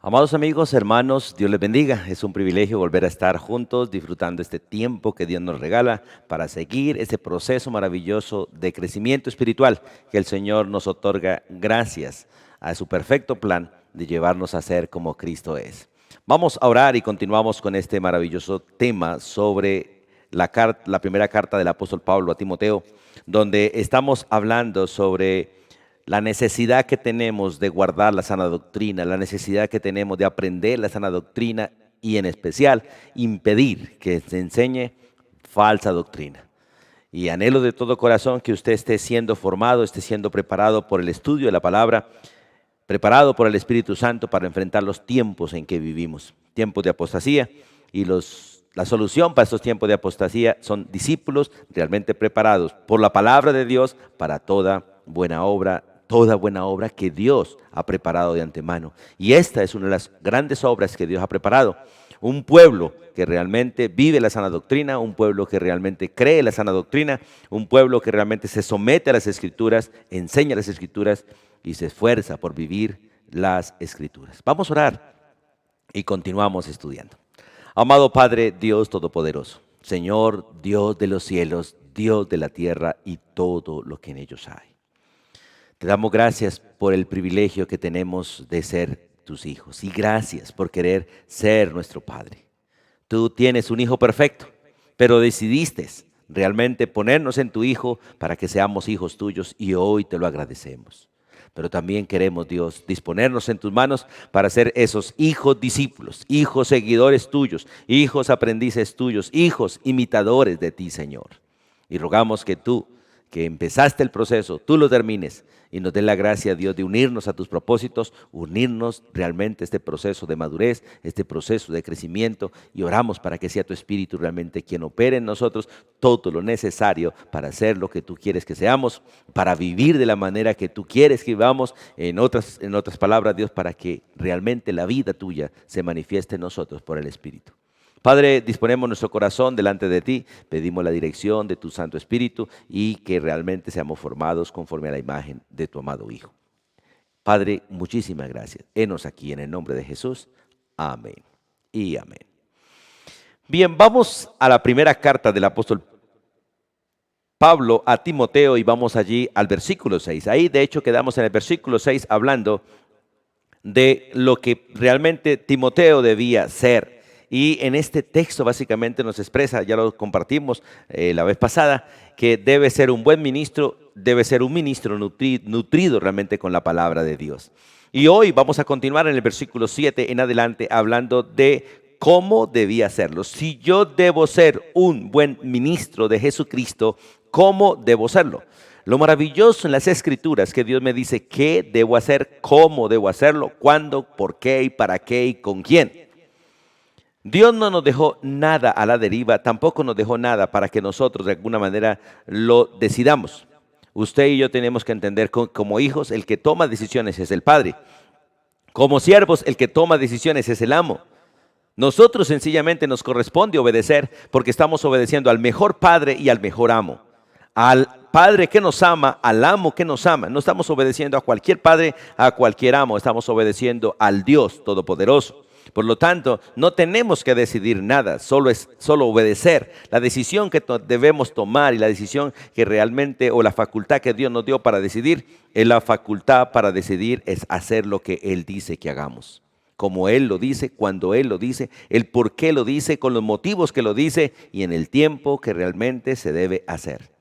Amados amigos, hermanos, Dios les bendiga. Es un privilegio volver a estar juntos, disfrutando este tiempo que Dios nos regala para seguir ese proceso maravilloso de crecimiento espiritual que el Señor nos otorga gracias a su perfecto plan de llevarnos a ser como Cristo es. Vamos a orar y continuamos con este maravilloso tema sobre la primera carta del apóstol Pablo a Timoteo, donde estamos hablando sobre la necesidad que tenemos de guardar la sana doctrina, la necesidad que tenemos de aprender la sana doctrina y en especial impedir que se enseñe falsa doctrina. Y anhelo de todo corazón que usted esté siendo formado, esté siendo preparado por el estudio de la palabra, preparado por el Espíritu Santo para enfrentar los tiempos en que vivimos, tiempos de apostasía, y la solución para estos tiempos de apostasía son discípulos realmente preparados por la palabra de Dios para toda buena obra que Dios ha preparado de antemano. Y esta es una de las grandes obras que Dios ha preparado. Un pueblo que realmente vive la sana doctrina, un pueblo que realmente cree la sana doctrina, un pueblo que realmente se somete a las Escrituras, enseña las Escrituras y se esfuerza por vivir las Escrituras. Vamos a orar y continuamos estudiando. Amado Padre, Dios Todopoderoso, Señor, Dios de los cielos, Dios de la tierra y todo lo que en ellos hay. Te damos gracias por el privilegio que tenemos de ser tus hijos y gracias por querer ser nuestro Padre. Tú tienes un Hijo perfecto, pero decidiste realmente ponernos en tu Hijo para que seamos hijos tuyos y hoy te lo agradecemos. Pero también queremos, Dios, disponernos en tus manos para ser esos hijos discípulos, hijos seguidores tuyos, hijos aprendices tuyos, hijos imitadores de ti, Señor. Y rogamos que tú, que empezaste el proceso, tú lo termines y nos dé la gracia, Dios, de unirnos a tus propósitos, unirnos realmente a este proceso de madurez, este proceso de crecimiento, y oramos para que sea tu Espíritu realmente quien opere en nosotros todo lo necesario para hacer lo que tú quieres que seamos, para vivir de la manera que tú quieres que vivamos, en otras palabras, Dios, para que realmente la vida tuya se manifieste en nosotros por el Espíritu. Padre, disponemos nuestro corazón delante de ti, pedimos la dirección de tu Santo Espíritu y que realmente seamos formados conforme a la imagen de tu amado Hijo. Padre, muchísimas gracias. Henos aquí en el nombre de Jesús. Amén y amén. Bien, vamos a la primera carta del apóstol Pablo a Timoteo y vamos allí al versículo 6. Ahí de hecho quedamos en el versículo 6 hablando de lo que realmente Timoteo debía ser. Y en este texto básicamente nos expresa, ya lo compartimos la vez pasada, que debe ser un buen ministro, debe ser un ministro nutrido realmente con la palabra de Dios. Y hoy vamos a continuar en el versículo 7 en adelante hablando de cómo debía serlo. Si yo debo ser un buen ministro de Jesucristo, ¿cómo debo serlo? Lo maravilloso en las Escrituras que Dios me dice qué debo hacer, cómo debo hacerlo, cuándo, por qué y para qué y con quién. Dios no nos dejó nada a la deriva, tampoco nos dejó nada para que nosotros de alguna manera lo decidamos. Usted y yo tenemos que entender como hijos, el que toma decisiones es el Padre. Como siervos, el que toma decisiones es el amo. Nosotros sencillamente nos corresponde obedecer porque estamos obedeciendo al mejor Padre y al mejor amo. Al Padre que nos ama, al amo que nos ama. No estamos obedeciendo a cualquier padre, a cualquier amo, estamos obedeciendo al Dios Todopoderoso. Por lo tanto, no tenemos que decidir nada, solo obedecer. La decisión que debemos tomar y la decisión que realmente, o la facultad que Dios nos dio para decidir, es la facultad para decidir, es hacer lo que Él dice que hagamos. Como Él lo dice, cuando Él lo dice, el por qué lo dice, con los motivos que lo dice y en el tiempo que realmente se debe hacer.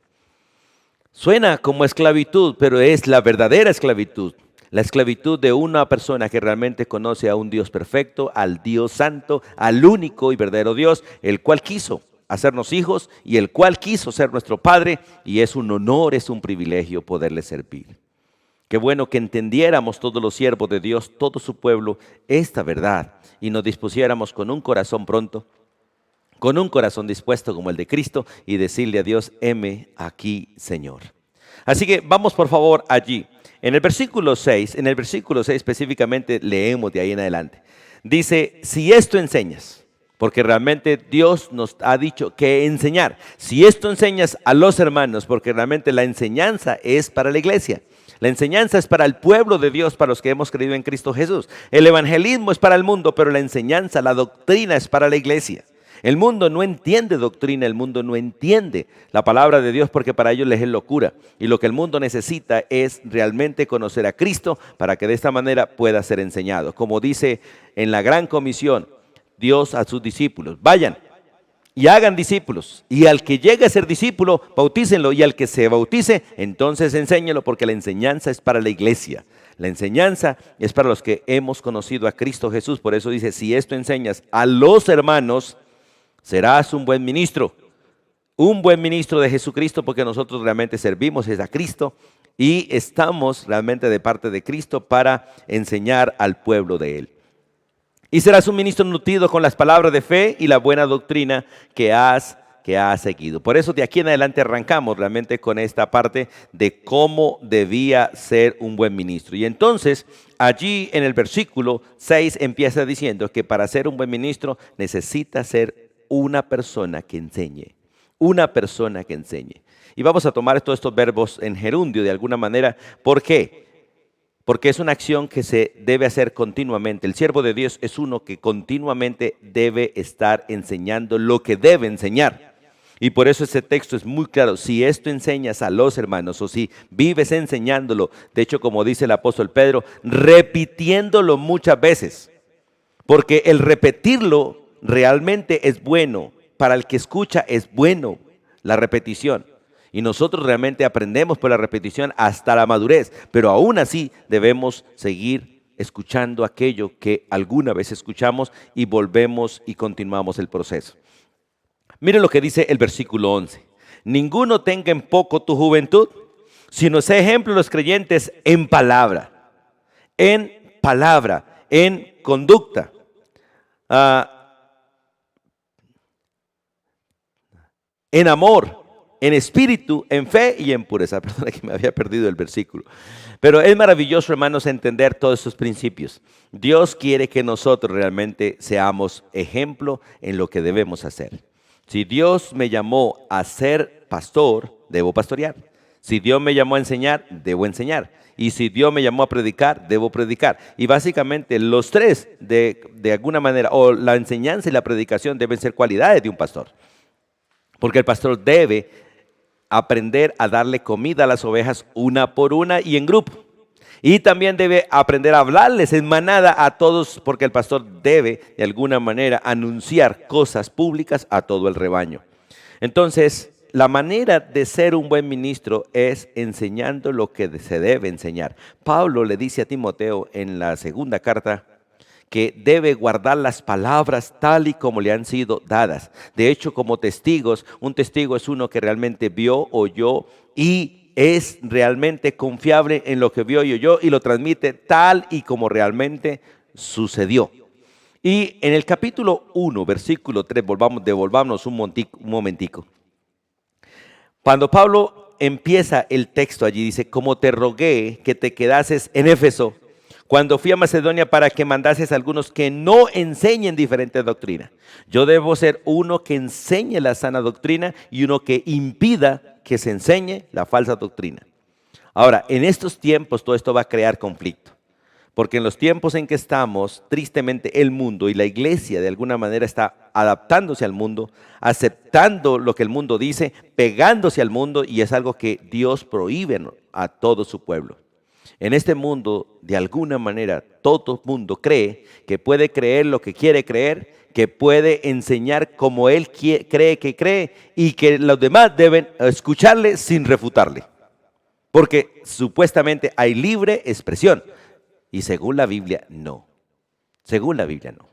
Suena como esclavitud, pero es la verdadera esclavitud. La esclavitud de una persona que realmente conoce a un Dios perfecto, al Dios santo, al único y verdadero Dios, el cual quiso hacernos hijos y el cual quiso ser nuestro Padre, y es un honor, es un privilegio poderle servir. Qué bueno que entendiéramos todos los siervos de Dios, todo su pueblo, esta verdad y nos dispusiéramos con un corazón pronto, con un corazón dispuesto como el de Cristo y decirle a Dios, heme aquí, Señor. Así que vamos por favor allí. En el versículo 6 específicamente leemos de ahí en adelante. Dice, si esto enseñas, porque realmente Dios nos ha dicho que enseñar. Si esto enseñas a los hermanos, porque realmente la enseñanza es para la iglesia. La enseñanza es para el pueblo de Dios, para los que hemos creído en Cristo Jesús. El evangelismo es para el mundo, pero la enseñanza, la doctrina es para la iglesia. El mundo no entiende doctrina, el mundo no entiende la palabra de Dios porque para ellos les es locura. Y lo que el mundo necesita es realmente conocer a Cristo para que de esta manera pueda ser enseñado. Como dice en la gran comisión Dios a sus discípulos, vayan y hagan discípulos. Y al que llegue a ser discípulo, bautícenlo. Y al que se bautice, entonces enséñelo, porque la enseñanza es para la iglesia. La enseñanza es para los que hemos conocido a Cristo Jesús. Por eso dice, si esto enseñas a los hermanos, serás un buen ministro de Jesucristo, porque nosotros realmente servimos a Cristo y estamos realmente de parte de Cristo para enseñar al pueblo de Él. Y serás un ministro nutrido con las palabras de fe y la buena doctrina que has seguido. Por eso de aquí en adelante arrancamos realmente con esta parte de cómo debía ser un buen ministro. Y entonces allí en el versículo 6 empieza diciendo que para ser un buen ministro necesita ser una persona que enseñe. Una persona que enseñe. Y vamos a tomar todos estos verbos en gerundio de alguna manera. ¿Por qué? Porque es una acción que se debe hacer continuamente. El siervo de Dios es uno que continuamente debe estar enseñando lo que debe enseñar. Y por eso ese texto es muy claro. Si esto enseñas a los hermanos o si vives enseñándolo, de hecho como dice el apóstol Pedro, repitiéndolo muchas veces. Porque el repetirlo realmente es bueno. Para el que escucha es bueno la repetición. Y nosotros realmente aprendemos por la repetición hasta la madurez, pero aún así debemos seguir escuchando aquello que alguna vez escuchamos y volvemos y continuamos el proceso. Miren lo que dice el versículo 11. Ninguno tenga en poco tu juventud, sino sea ejemplo de los creyentes en palabra, en conducta. En amor, en espíritu, en fe y en pureza. Perdona que me había perdido el versículo. Pero es maravilloso, hermanos, entender todos estos principios. Dios quiere que nosotros realmente seamos ejemplo en lo que debemos hacer. Si Dios me llamó a ser pastor, debo pastorear. Si Dios me llamó a enseñar, debo enseñar. Y si Dios me llamó a predicar, debo predicar. Y básicamente los tres, de alguna manera, o la enseñanza y la predicación deben ser cualidades de un pastor. Porque el pastor debe aprender a darle comida a las ovejas una por una y en grupo. Y también debe aprender a hablarles en manada a todos, porque el pastor debe de alguna manera anunciar cosas públicas a todo el rebaño. Entonces, la manera de ser un buen ministro es enseñando lo que se debe enseñar. Pablo le dice a Timoteo en la segunda carta que debe guardar las palabras tal y como le han sido dadas. De hecho, como testigos, un testigo es uno que realmente vio, oyó y es realmente confiable en lo que vio y oyó y lo transmite tal y como realmente sucedió. Y en el capítulo 1, versículo 3, devolvámonos un momentico. Cuando Pablo empieza el texto allí, dice, como te rogué que te quedases en Éfeso, cuando fui a Macedonia para que mandases a algunos que no enseñen diferente doctrina. Yo debo ser uno que enseñe la sana doctrina y uno que impida que se enseñe la falsa doctrina. Ahora, en estos tiempos todo esto va a crear conflicto. Porque en los tiempos en que estamos, tristemente el mundo y la iglesia de alguna manera está adaptándose al mundo, aceptando lo que el mundo dice, pegándose al mundo, y es algo que Dios prohíbe a todo su pueblo. En este mundo, de alguna manera, todo mundo cree que puede creer lo que quiere creer, que puede enseñar como él cree que cree y que los demás deben escucharle sin refutarle. Porque supuestamente hay libre expresión y según la Biblia, no. Según la Biblia, no.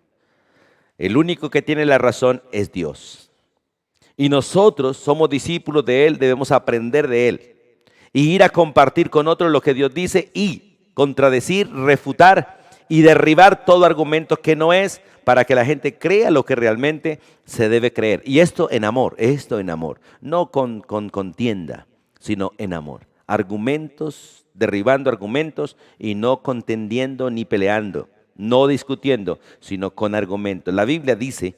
El único que tiene la razón es Dios. Y nosotros somos discípulos de Él, debemos aprender de Él. Y ir a compartir con otros lo que Dios dice y contradecir, refutar y derribar todo argumento que no es, para que la gente crea lo que realmente se debe creer. Y esto en amor, no con contienda, sino en amor. Argumentos, derribando argumentos y no contendiendo ni peleando, no discutiendo, sino con argumentos. La Biblia dice,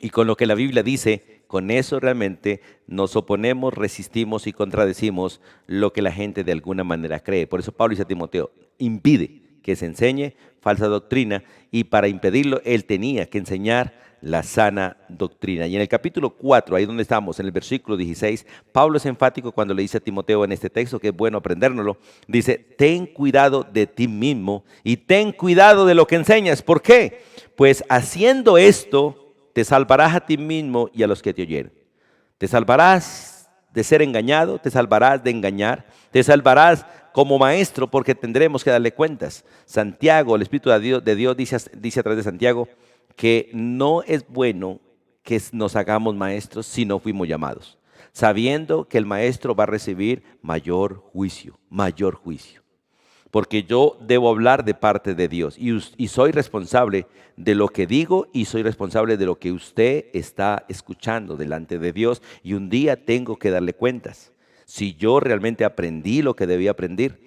y con lo que la Biblia dice, con eso realmente nos oponemos, resistimos y contradecimos lo que la gente de alguna manera cree. Por eso Pablo dice a Timoteo, impide que se enseñe falsa doctrina, y para impedirlo él tenía que enseñar la sana doctrina. Y en el capítulo 4, ahí donde estamos, en el versículo 16, Pablo es enfático cuando le dice a Timoteo en este texto, que es bueno aprendérnoslo, dice, ten cuidado de ti mismo y ten cuidado de lo que enseñas. ¿Por qué? Pues haciendo esto, te salvarás a ti mismo y a los que te oyeren. Te salvarás de ser engañado, te salvarás de engañar, te salvarás como maestro porque tendremos que darle cuentas. Santiago, el Espíritu de Dios dice a través de Santiago que no es bueno que nos hagamos maestros si no fuimos llamados, sabiendo que el maestro va a recibir mayor juicio, mayor juicio. Porque yo debo hablar de parte de Dios y soy responsable de lo que digo y soy responsable de lo que usted está escuchando delante de Dios, y un día tengo que darle cuentas. Si yo realmente aprendí lo que debía aprender,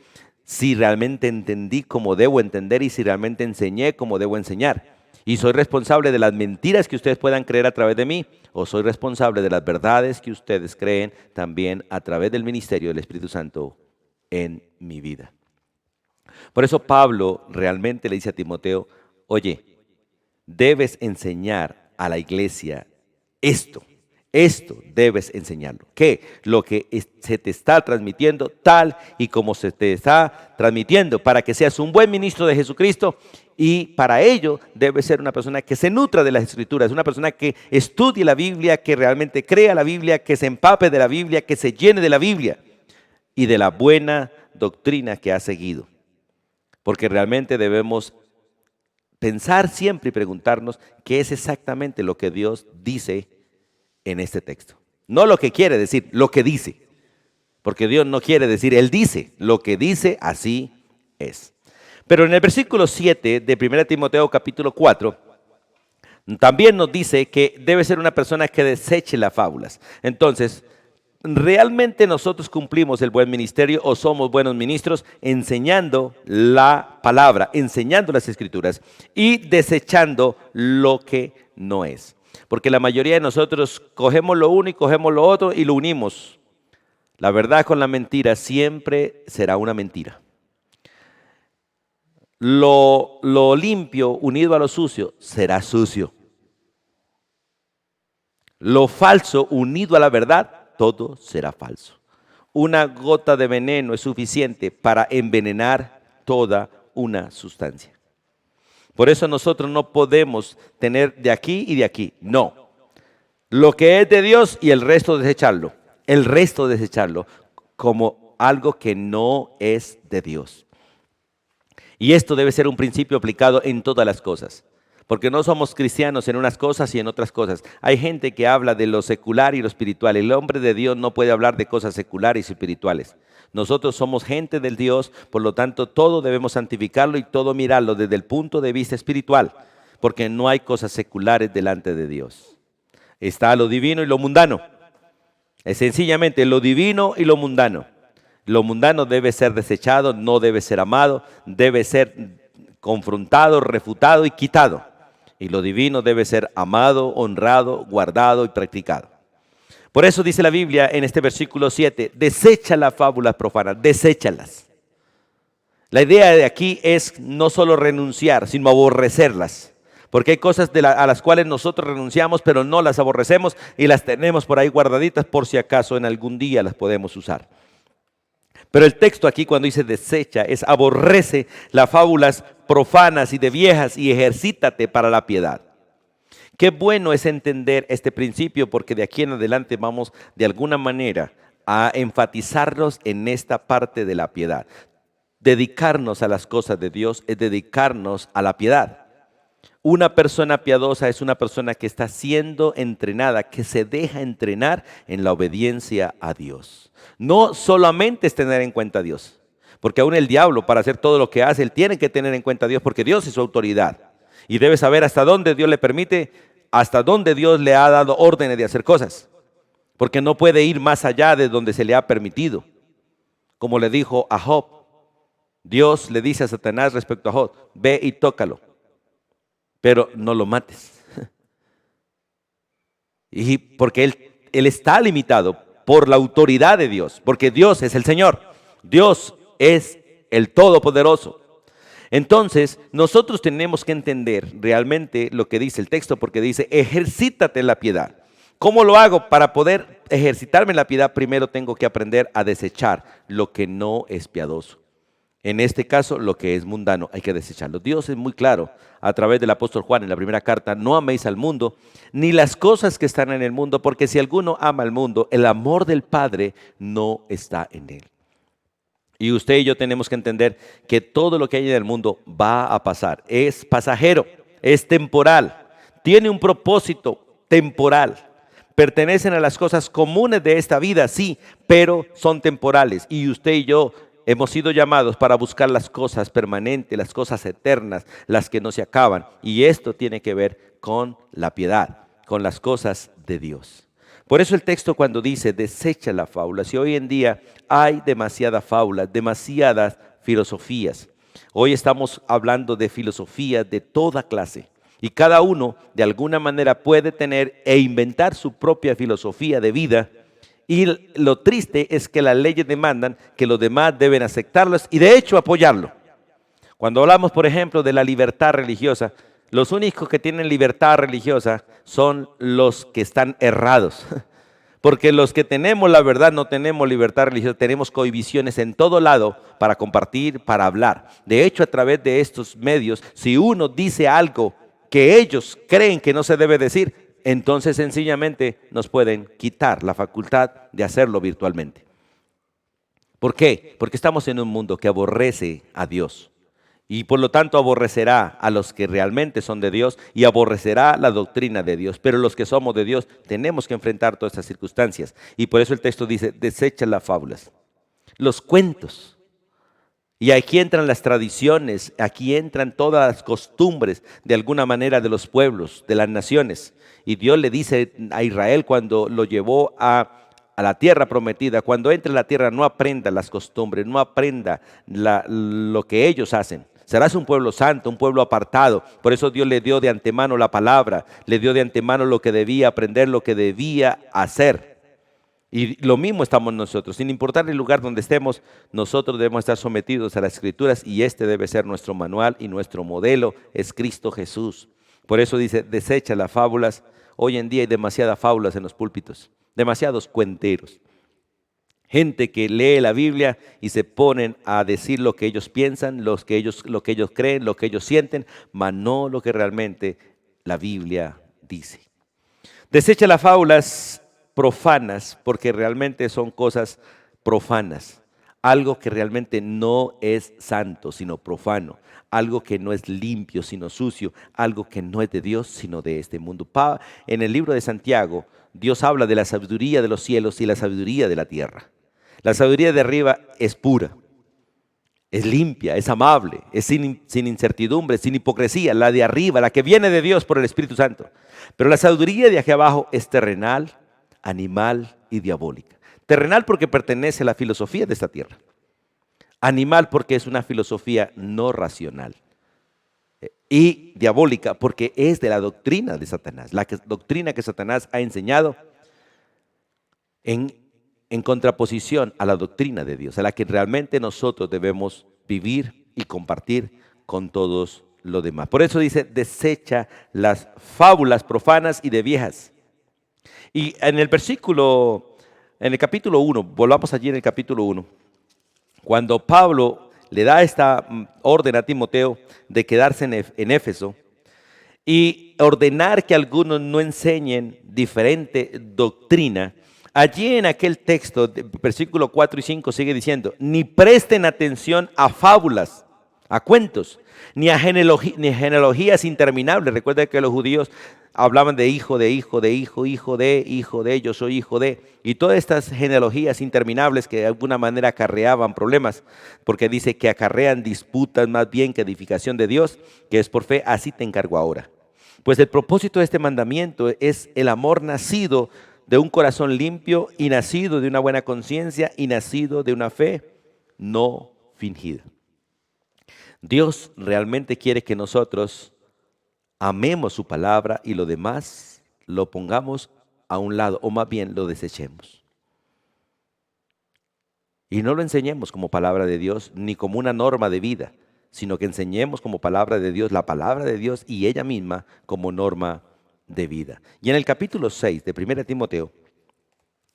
si realmente entendí como debo entender y si realmente enseñé como debo enseñar. Y soy responsable de las mentiras que ustedes puedan creer a través de mí, o soy responsable de las verdades que ustedes creen también a través del ministerio del Espíritu Santo en mi vida. Por eso Pablo realmente le dice a Timoteo, oye, debes enseñar a la iglesia esto. Esto debes enseñarlo. ¿Qué? Lo que se te está transmitiendo tal y como se te está transmitiendo, para que seas un buen ministro de Jesucristo, y para ello debes ser una persona que se nutra de las Escrituras, una persona que estudie la Biblia, que realmente crea la Biblia, que se empape de la Biblia, que se llene de la Biblia y de la buena doctrina que ha seguido. Porque realmente debemos pensar siempre y preguntarnos qué es exactamente lo que Dios dice en este texto. No lo que quiere decir, lo que dice. Porque Dios no quiere decir, Él dice, lo que dice así es. Pero en el versículo 7 de 1 Timoteo capítulo 4, también nos dice que debe ser una persona que deseche las fábulas. Entonces, ¿realmente nosotros cumplimos el buen ministerio o somos buenos ministros enseñando la palabra, enseñando las escrituras y desechando lo que no es? Porque la mayoría de nosotros cogemos lo uno y cogemos lo otro y lo unimos. La verdad con la mentira siempre será una mentira. Lo limpio unido a lo sucio será sucio. Lo falso unido a la verdad, todo será falso. Una gota de veneno es suficiente para envenenar toda una sustancia. Por eso nosotros no podemos tener de aquí y de aquí. No. Lo que es de Dios y el resto desecharlo. El resto desecharlo como algo que no es de Dios. Y esto debe ser un principio aplicado en todas las cosas. Porque no somos cristianos en unas cosas y en otras cosas. Hay gente que habla de lo secular y lo espiritual. El hombre de Dios no puede hablar de cosas seculares y espirituales. Nosotros somos gente del Dios, por lo tanto todo debemos santificarlo y todo mirarlo desde el punto de vista espiritual. Porque no hay cosas seculares delante de Dios. Está lo divino y lo mundano. Es sencillamente lo divino y lo mundano. Lo mundano debe ser desechado, no debe ser amado, debe ser confrontado, refutado y quitado. Y lo divino debe ser amado, honrado, guardado y practicado. Por eso dice la Biblia en este versículo 7, desecha las fábulas profanas, deséchalas. La idea de aquí es no solo renunciar, sino aborrecerlas. Porque hay cosas a las cuales nosotros renunciamos, pero no las aborrecemos y las tenemos por ahí guardaditas por si acaso en algún día las podemos usar. Pero el texto aquí cuando dice desecha es aborrece las fábulas profanas y de viejas y ejercítate para la piedad. Qué bueno es entender este principio, porque de aquí en adelante vamos de alguna manera a enfatizarnos en esta parte de la piedad. Dedicarnos a las cosas de Dios es dedicarnos a la piedad. Una persona piadosa es una persona que está siendo entrenada, que se deja entrenar en la obediencia a Dios. No solamente es tener en cuenta a Dios, porque aún el diablo, para hacer todo lo que hace, él tiene que tener en cuenta a Dios, porque Dios es su autoridad. Y debe saber hasta dónde Dios le permite, hasta dónde Dios le ha dado órdenes de hacer cosas. Porque no puede ir más allá de donde se le ha permitido. Como le dijo a Job, Dios le dice a Satanás respecto a Job, ve y tócalo, pero no lo mates. Y porque él está limitado por la autoridad de Dios, porque Dios es el Señor, Dios es el Todopoderoso. Entonces, nosotros tenemos que entender realmente lo que dice el texto, porque dice, ejercítate en la piedad. ¿Cómo lo hago? Para poder ejercitarme en la piedad, primero tengo que aprender a desechar lo que no es piadoso. En este caso, lo que es mundano, hay que desecharlo. Dios es muy claro a través del apóstol Juan en la primera carta, no améis al mundo, ni las cosas que están en el mundo, porque si alguno ama al mundo, el amor del Padre no está en él. Y usted y yo tenemos que entender que todo lo que hay en el mundo va a pasar. Es pasajero, es temporal, tiene un propósito temporal. Pertenecen a las cosas comunes de esta vida, sí, pero son temporales. Y usted y yo hemos sido llamados para buscar las cosas permanentes, las cosas eternas, las que no se acaban. Y esto tiene que ver con la piedad, con las cosas de Dios. Por eso el texto cuando dice, desecha la fábula, si hoy en día hay demasiadas fábulas, demasiadas filosofías. Hoy estamos hablando de filosofías de toda clase y cada uno de alguna manera puede tener e inventar su propia filosofía de vida. Y lo triste es que las leyes demandan que los demás deben aceptarlas y de hecho apoyarlo. Cuando hablamos, por ejemplo, de la libertad religiosa, los únicos que tienen libertad religiosa son los que están errados. Porque los que tenemos la verdad no tenemos libertad religiosa, tenemos cohibiciones en todo lado para compartir, para hablar. De hecho, a través de estos medios, si uno dice algo que ellos creen que no se debe decir, entonces sencillamente nos pueden quitar la facultad de hacerlo virtualmente. ¿Por qué? Porque estamos en un mundo que aborrece a Dios. Y por lo tanto aborrecerá a los que realmente son de Dios y aborrecerá la doctrina de Dios. Pero los que somos de Dios tenemos que enfrentar todas estas circunstancias. Y por eso el texto dice, desecha las fábulas, los cuentos. Y aquí entran las tradiciones, aquí entran todas las costumbres de alguna manera de los pueblos, de las naciones. Y Dios le dice a Israel cuando lo llevó a la tierra prometida, cuando entre a la tierra no aprenda las costumbres, no aprenda lo que ellos hacen. Serás un pueblo santo, un pueblo apartado. Por eso Dios le dio de antemano la palabra, le dio de antemano lo que debía aprender, lo que debía hacer. Y lo mismo estamos nosotros. Sin importar el lugar donde estemos, nosotros debemos estar sometidos a las Escrituras y este debe ser nuestro manual y nuestro modelo, es Cristo Jesús. Por eso dice, desecha las fábulas. Hoy en día hay demasiadas fábulas en los púlpitos, demasiados cuenteros. Gente que lee la Biblia y se ponen a decir lo que ellos piensan, lo que ellos creen, lo que ellos sienten, mas no lo que realmente la Biblia dice. Desecha las fábulas profanas porque realmente son cosas profanas. Algo que realmente no es santo, sino profano. Algo que no es limpio, sino sucio. Algo que no es de Dios, sino de este mundo. En el libro de Santiago, Dios habla de la sabiduría de los cielos y la sabiduría de la tierra. La sabiduría de arriba es pura, es limpia, es amable, es sin incertidumbre, sin hipocresía. La de arriba, la que viene de Dios por el Espíritu Santo. Pero la sabiduría de aquí abajo es terrenal, animal y diabólica. Terrenal porque pertenece a la filosofía de esta tierra. Animal porque es una filosofía no racional. Y diabólica porque es de la doctrina de Satanás. Doctrina que Satanás ha enseñado en contraposición a la doctrina de Dios, a la que realmente nosotros debemos vivir y compartir con todos los demás. Por eso dice, desecha las fábulas profanas y de viejas. Y en el capítulo 1, volvamos allí en el capítulo 1, cuando Pablo le da esta orden a Timoteo de quedarse en Éfeso y ordenar que algunos no enseñen diferente doctrina, allí en aquel texto, versículo 4 y 5 sigue diciendo, ni presten atención a fábulas, a cuentos, ni a genealogías interminables. Recuerda que los judíos hablaban de hijo, de hijo, de hijo, hijo de, yo soy hijo de, y todas estas genealogías interminables que de alguna manera acarreaban problemas, porque dice que acarrean disputas más bien que edificación de Dios, que es por fe, así te encargo ahora. Pues el propósito de este mandamiento es el amor nacido de un corazón limpio y nacido de una buena conciencia y nacido de una fe no fingida. Dios realmente quiere que nosotros amemos su palabra y lo demás lo pongamos a un lado, o más bien lo desechemos. Y no lo enseñemos como palabra de Dios, ni como una norma de vida, sino que enseñemos como palabra de Dios, la palabra de Dios y ella misma como norma de vida. Y en el capítulo 6 de 1 Timoteo,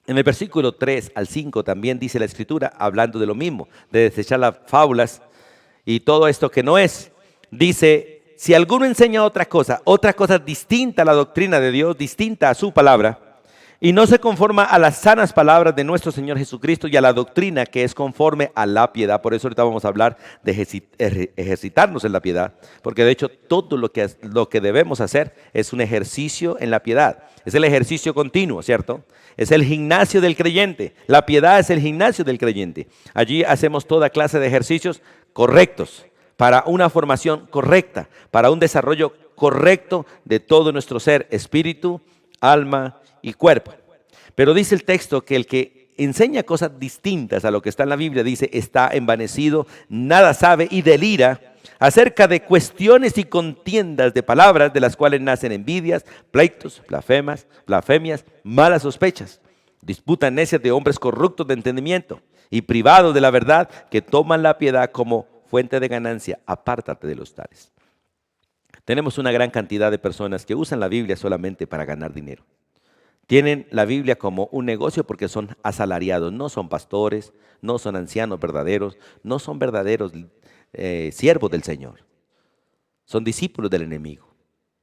en el versículo 3 al 5 también dice la Escritura, hablando de lo mismo, de desechar las fábulas y todo esto que no es. Dice, si alguno enseña otra cosa distinta a la doctrina de Dios, distinta a su palabra, y no se conforma a las sanas palabras de nuestro Señor Jesucristo y a la doctrina que es conforme a la piedad. Por eso ahorita vamos a hablar de ejercitarnos en la piedad, porque de hecho todo lo que debemos hacer es un ejercicio en la piedad. Es el ejercicio continuo, ¿cierto? Es el gimnasio del creyente. La piedad es el gimnasio del creyente. Allí hacemos toda clase de ejercicios correctos, para una formación correcta, para un desarrollo correcto de todo nuestro ser, espíritu, alma y cuerpo. Pero dice el texto que el que enseña cosas distintas a lo que está en la Biblia, dice, está envanecido, nada sabe y delira acerca de cuestiones y contiendas de palabras de las cuales nacen envidias, pleitos, blasfemias, malas sospechas, disputas necias de hombres corruptos de entendimiento y privados de la verdad, que toman la piedad como fuente de ganancia. Apártate de los tales. Tenemos una gran cantidad de personas que usan la Biblia solamente para ganar dinero. Tienen la Biblia como un negocio porque son asalariados, no son pastores, no son ancianos verdaderos, no son verdaderos siervos del Señor. Son discípulos del enemigo.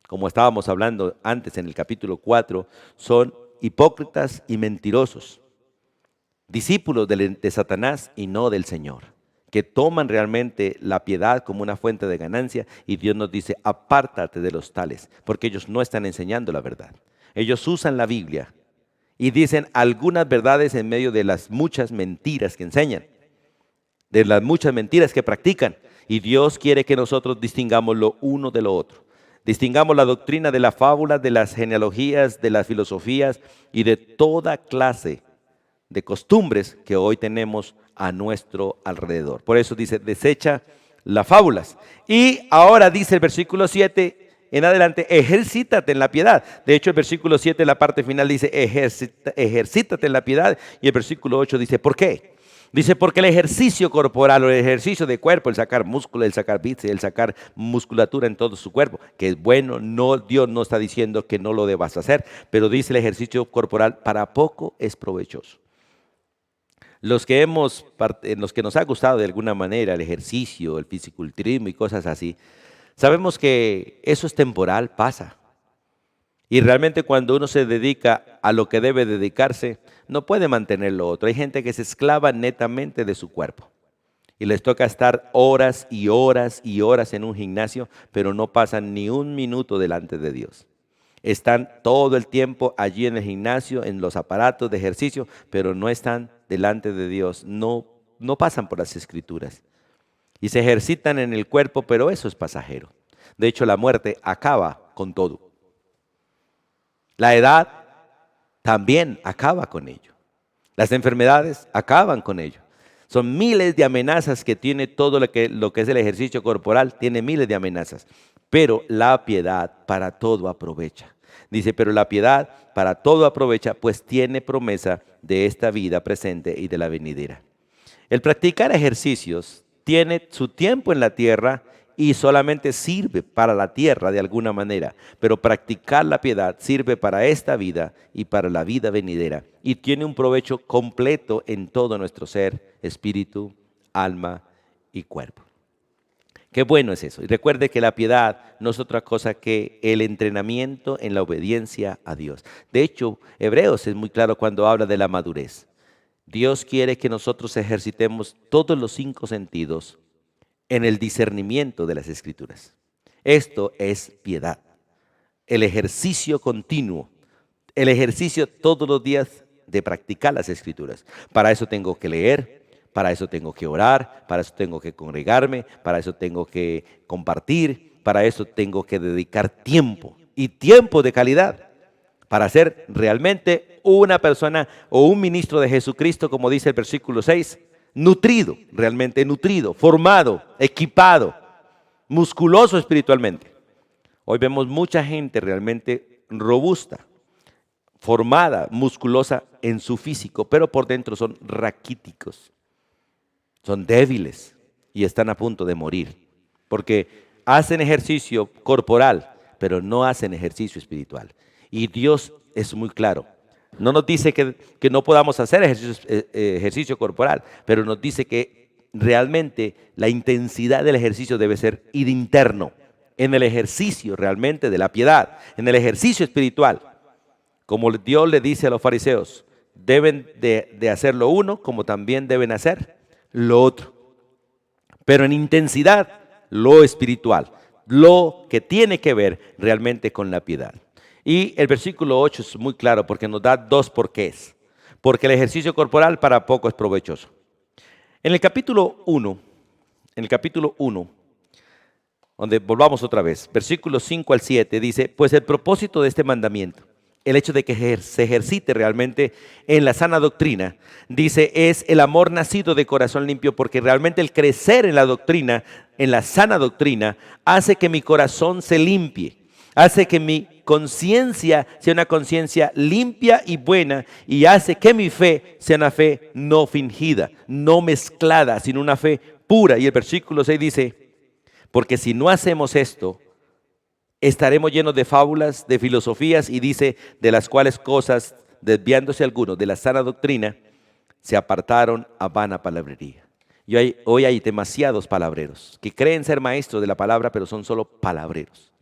Como estábamos hablando antes en el capítulo 4, son hipócritas y mentirosos, discípulos de Satanás y no del Señor, que toman realmente la piedad como una fuente de ganancia, y Dios nos dice, apártate de los tales, porque ellos no están enseñando la verdad. Ellos usan la Biblia y dicen algunas verdades en medio de las muchas mentiras que enseñan, de las muchas mentiras que practican. Y Dios quiere que nosotros distingamos lo uno de lo otro. Distingamos la doctrina de la fábula, de las genealogías, de las filosofías y de toda clase de costumbres que hoy tenemos a nuestro alrededor. Por eso dice, desecha las fábulas. Y ahora dice el versículo 7 en adelante, ejercítate en la piedad. De hecho, el versículo 7, la parte final dice, ejercítate en la piedad. Y el versículo 8 dice, ¿por qué? Dice, porque el ejercicio corporal o el ejercicio de cuerpo, el sacar músculo, el sacar bíceps, el sacar musculatura en todo su cuerpo, que es bueno, no, Dios no está diciendo que no lo debas hacer, pero dice el ejercicio corporal para poco es provechoso. Los que nos ha gustado de alguna manera el ejercicio, el fisiculturismo y cosas así, sabemos que eso es temporal, pasa. Y realmente cuando uno se dedica a lo que debe dedicarse, no puede mantener lo otro. Hay gente que se esclava netamente de su cuerpo y les toca estar horas y horas y horas en un gimnasio, pero no pasan ni un minuto delante de Dios. Están todo el tiempo allí en el gimnasio, en los aparatos de ejercicio, pero no están delante de Dios, no pasan por las Escrituras. Y se ejercitan en el cuerpo, pero eso es pasajero. De hecho, la muerte acaba con todo. La edad también acaba con ello. Las enfermedades acaban con ello. Son miles de amenazas que tiene todo lo que es el ejercicio corporal, tiene miles de amenazas. Pero la piedad para todo aprovecha. Dice, pero la piedad para todo aprovecha, pues tiene promesa de esta vida presente y de la venidera. El practicar ejercicios tiene su tiempo en la tierra y solamente sirve para la tierra de alguna manera, pero practicar la piedad sirve para esta vida y para la vida venidera, y tiene un provecho completo en todo nuestro ser, espíritu, alma y cuerpo. Qué bueno es eso. Y recuerde que la piedad no es otra cosa que el entrenamiento en la obediencia a Dios. De hecho, Hebreos es muy claro cuando habla de la madurez. Dios quiere que nosotros ejercitemos todos los 5 sentidos en el discernimiento de las Escrituras. Esto es piedad. El ejercicio continuo, el ejercicio todos los días de practicar las Escrituras. Para eso tengo que leer, para eso tengo que orar, para eso tengo que congregarme, para eso tengo que compartir, para eso tengo que dedicar tiempo y tiempo de calidad para ser realmente una persona o un ministro de Jesucristo, como dice el versículo 6, nutrido, realmente nutrido, formado, equipado, musculoso espiritualmente. Hoy vemos mucha gente realmente robusta, formada, musculosa en su físico, pero por dentro son raquíticos, son débiles y están a punto de morir, porque hacen ejercicio corporal, pero no hacen ejercicio espiritual. Y Dios es muy claro. No nos dice que no podamos hacer ejercicio corporal, pero nos dice que realmente la intensidad del ejercicio debe ser ir interno, en el ejercicio realmente de la piedad, en el ejercicio espiritual. Como Dios le dice a los fariseos, deben de hacer lo uno como también deben hacer lo otro. Pero en intensidad, lo espiritual, lo que tiene que ver realmente con la piedad. Y el versículo 8 es muy claro porque nos da dos porqués. Porque el ejercicio corporal para poco es provechoso. En el capítulo 1, donde volvamos otra vez, versículos 5 al 7, dice, pues el propósito de este mandamiento, el hecho de que se ejercite realmente en la sana doctrina, dice, es el amor nacido de corazón limpio, porque realmente el crecer en la doctrina, en la sana doctrina, hace que mi corazón se limpie, hace que mi conciencia sea una conciencia limpia y buena, y hace que mi fe sea una fe no fingida, no mezclada, sino una fe pura. Y el versículo 6 dice, porque si no hacemos esto, estaremos llenos de fábulas, de filosofías, y dice, de las cuales cosas, desviándose algunos de la sana doctrina, se apartaron a vana palabrería. Y hoy hay demasiados palabreros que creen ser maestros de la palabra, pero son solo palabreros,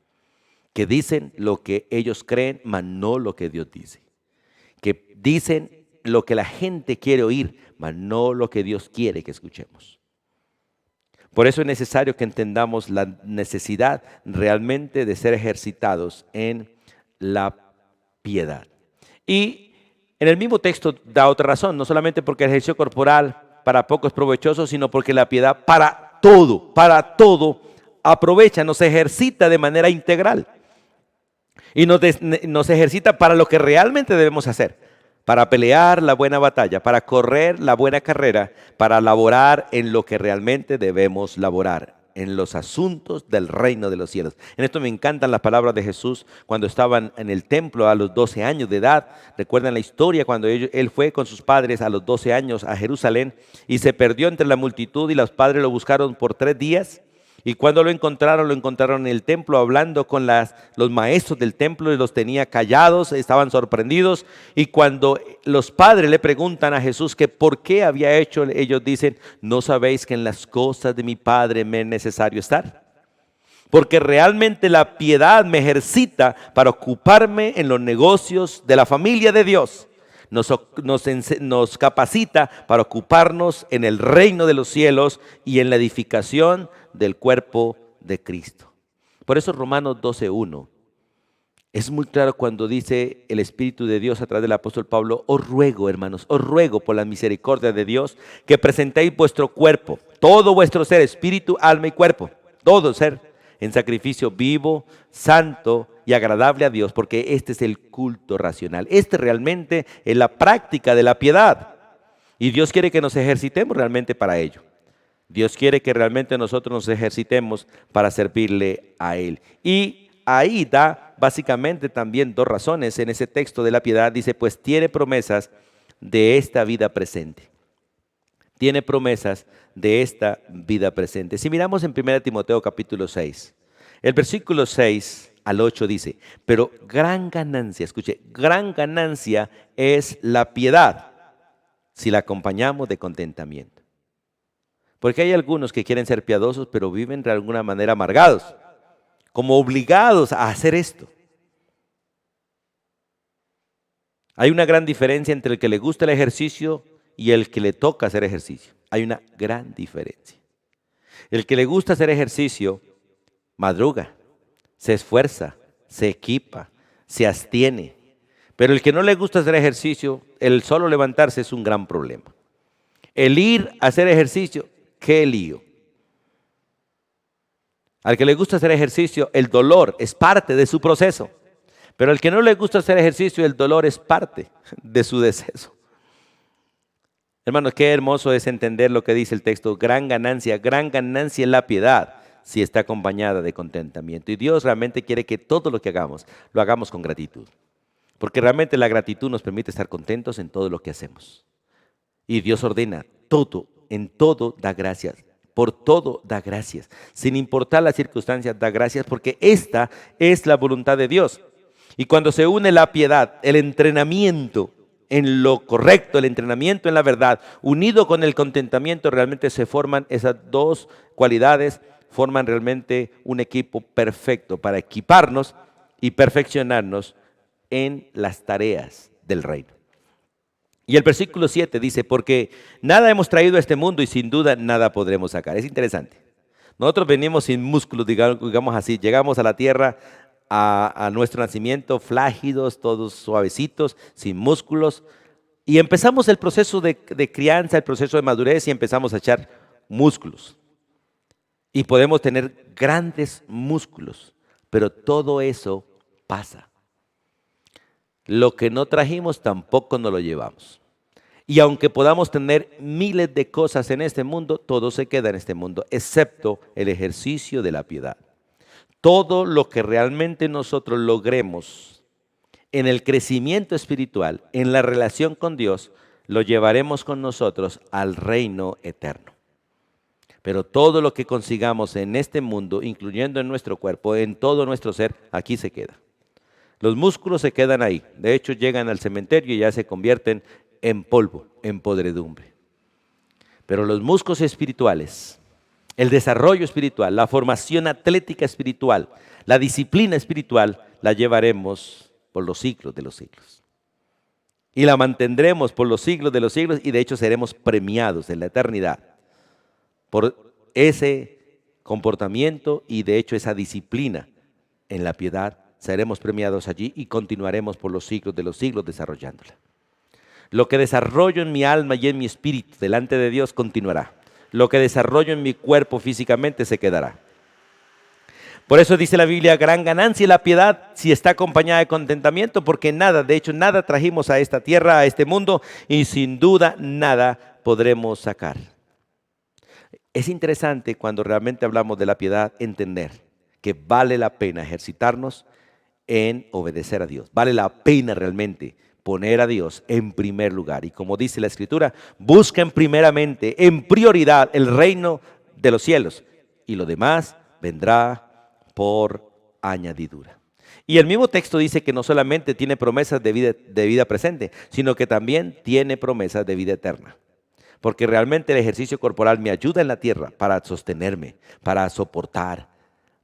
que dicen lo que ellos creen, mas no lo que Dios dice. Que dicen lo que la gente quiere oír, mas no lo que Dios quiere que escuchemos. Por eso es necesario que entendamos la necesidad realmente de ser ejercitados en la piedad. Y en el mismo texto da otra razón, no solamente porque el ejercicio corporal para poco es provechoso, sino porque la piedad para todo aprovecha, nos ejercita de manera integral. Y nos ejercita para lo que realmente debemos hacer. Para pelear la buena batalla, para correr la buena carrera, para laborar en lo que realmente debemos laborar, en los asuntos del reino de los cielos. En esto me encantan las palabras de Jesús cuando estaban en el templo a los 12 años de edad. Recuerdan la historia cuando él fue con sus padres a los 12 años a Jerusalén y se perdió entre la multitud y los padres lo buscaron por 3 días. Y cuando lo encontraron en el templo hablando con los maestros del templo y los tenía callados, estaban sorprendidos. Y cuando los padres le preguntan a Jesús que por qué había hecho, ellos dicen, ¿no sabéis que en las cosas de mi Padre me es necesario estar? Porque realmente la piedad me ejercita para ocuparme en los negocios de la familia de Dios. Nos capacita para ocuparnos en el reino de los cielos y en la edificación del cuerpo de Cristo. Por eso Romanos 12:1 es muy claro cuando dice el Espíritu de Dios a través del apóstol Pablo, os ruego, hermanos, os ruego por la misericordia de Dios que presentéis vuestro cuerpo, todo vuestro ser, espíritu, alma y cuerpo, todo ser, en sacrificio vivo, santo y agradable a Dios, porque este es el culto racional. Este realmente es la práctica de la piedad. Y Dios quiere que nos ejercitemos realmente para ello. Dios quiere que realmente nosotros nos ejercitemos para servirle a Él. Y ahí da básicamente también dos razones en ese texto de la piedad. Dice, pues tiene promesas de esta vida presente. Tiene promesas de esta vida presente. Si miramos en 1 Timoteo capítulo 6, el versículo 6 al 8 dice, pero gran ganancia, escuche, gran ganancia es la piedad si la acompañamos de contentamiento. Porque hay algunos que quieren ser piadosos, pero viven de alguna manera amargados, como obligados a hacer esto. Hay una gran diferencia entre el que le gusta el ejercicio y el que le toca hacer ejercicio. Hay una gran diferencia. El que le gusta hacer ejercicio, madruga, se esfuerza, se equipa, se abstiene. Pero el que no le gusta hacer ejercicio, el solo levantarse es un gran problema. El ir a hacer ejercicio, qué lío. Al que le gusta hacer ejercicio, el dolor es parte de su proceso. Pero al que no le gusta hacer ejercicio, el dolor es parte de su deceso. Hermanos, qué hermoso es entender lo que dice el texto. Gran ganancia es la piedad si está acompañada de contentamiento. Y Dios realmente quiere que todo lo que hagamos, lo hagamos con gratitud. Porque realmente la gratitud nos permite estar contentos en todo lo que hacemos. Y Dios ordena todo, en todo da gracias, por todo da gracias. Sin importar las circunstancias, da gracias porque esta es la voluntad de Dios. Y cuando se une la piedad, el entrenamiento en lo correcto, el entrenamiento en la verdad, unido con el contentamiento, realmente se forman esas dos cualidades, forman realmente un equipo perfecto para equiparnos y perfeccionarnos en las tareas del reino. Y el versículo 7 dice, porque nada hemos traído a este mundo y sin duda nada podremos sacar. Es interesante. Nosotros venimos sin músculos, digamos así, llegamos a la tierra a nuestro nacimiento flácidos, todos suavecitos, sin músculos, y empezamos el proceso de crianza, el proceso de madurez y empezamos a echar músculos. Y podemos tener grandes músculos, pero todo eso pasa. Lo que no trajimos tampoco nos lo llevamos. Y aunque podamos tener miles de cosas en este mundo, todo se queda en este mundo, excepto el ejercicio de la piedad. Todo lo que realmente nosotros logremos en el crecimiento espiritual, en la relación con Dios, lo llevaremos con nosotros al reino eterno. Pero todo lo que consigamos en este mundo, incluyendo en nuestro cuerpo, en todo nuestro ser, aquí se queda. Los músculos se quedan ahí. De hecho, llegan al cementerio y ya se convierten en polvo, en podredumbre. Pero los músculos espirituales, el desarrollo espiritual, la formación atlética espiritual, la disciplina espiritual, la llevaremos por los siglos de los siglos. Y la mantendremos por los siglos de los siglos y de hecho seremos premiados en la eternidad por ese comportamiento y de hecho esa disciplina en la piedad. Seremos premiados allí y continuaremos por los siglos de los siglos desarrollándola. Lo que desarrollo en mi alma y en mi espíritu delante de Dios continuará. Lo que desarrollo en mi cuerpo físicamente se quedará. Por eso dice la Biblia, gran ganancia la piedad si está acompañada de contentamiento, porque nada, de hecho nada trajimos a esta tierra, a este mundo, y sin duda nada podremos sacar. Es interesante cuando realmente hablamos de la piedad entender que vale la pena ejercitarnos en obedecer a Dios. Vale la pena realmente poner a Dios en primer lugar. Y como dice la Escritura, busquen primeramente, en prioridad, el reino de los cielos. Y lo demás vendrá por añadidura. Y el mismo texto dice que no solamente tiene promesas de vida presente, sino que también tiene promesas de vida eterna. Porque realmente el ejercicio corporal me ayuda en la tierra para sostenerme, para soportar,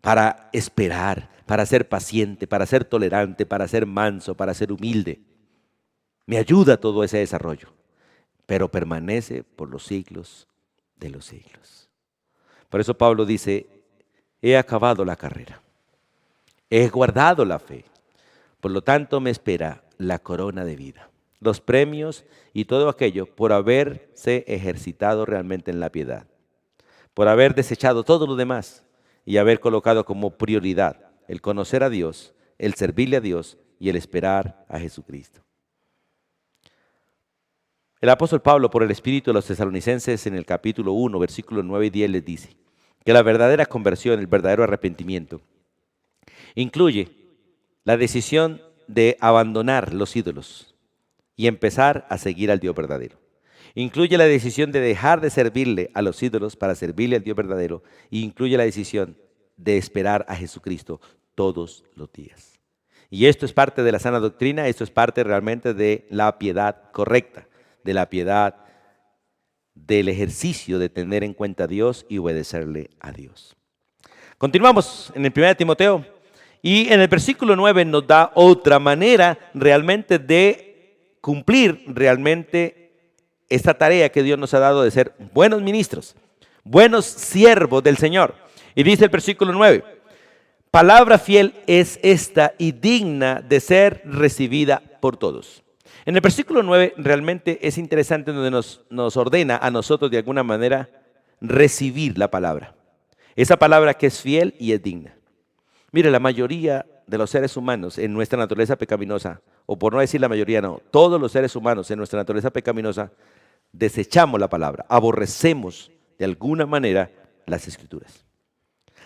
para esperar, para ser paciente, para ser tolerante, para ser manso, para ser humilde. Me ayuda todo ese desarrollo, pero permanece por los siglos de los siglos. Por eso Pablo dice, he acabado la carrera, he guardado la fe, por lo tanto me espera la corona de vida, los premios y todo aquello por haberse ejercitado realmente en la piedad, por haber desechado todo lo demás y haber colocado como prioridad el conocer a Dios, el servirle a Dios y el esperar a Jesucristo. El apóstol Pablo, por el Espíritu de los Tesalonicenses, en el capítulo 1, versículos 9 y 10, les dice que la verdadera conversión, el verdadero arrepentimiento, incluye la decisión de abandonar los ídolos y empezar a seguir al Dios verdadero. Incluye la decisión de dejar de servirle a los ídolos para servirle al Dios verdadero. E incluye la decisión de esperar a Jesucristo todos los días. Y esto es parte de la sana doctrina, esto es parte realmente de la piedad correcta, de la piedad del ejercicio de tener en cuenta a Dios y obedecerle a Dios. Continuamos en el 1 Timoteo y en el versículo 9 nos da otra manera realmente de cumplir realmente esta tarea que Dios nos ha dado de ser buenos ministros, buenos siervos del Señor. Y dice el versículo 9, palabra fiel es esta y digna de ser recibida por todos. En el versículo 9 realmente es interesante donde nos ordena a nosotros de alguna manera recibir la palabra. Esa palabra que es fiel y es digna. Mire, la mayoría de los seres humanos en nuestra naturaleza pecaminosa, o por no decir la mayoría no, todos los seres humanos en nuestra naturaleza pecaminosa, desechamos la palabra, aborrecemos de alguna manera las Escrituras.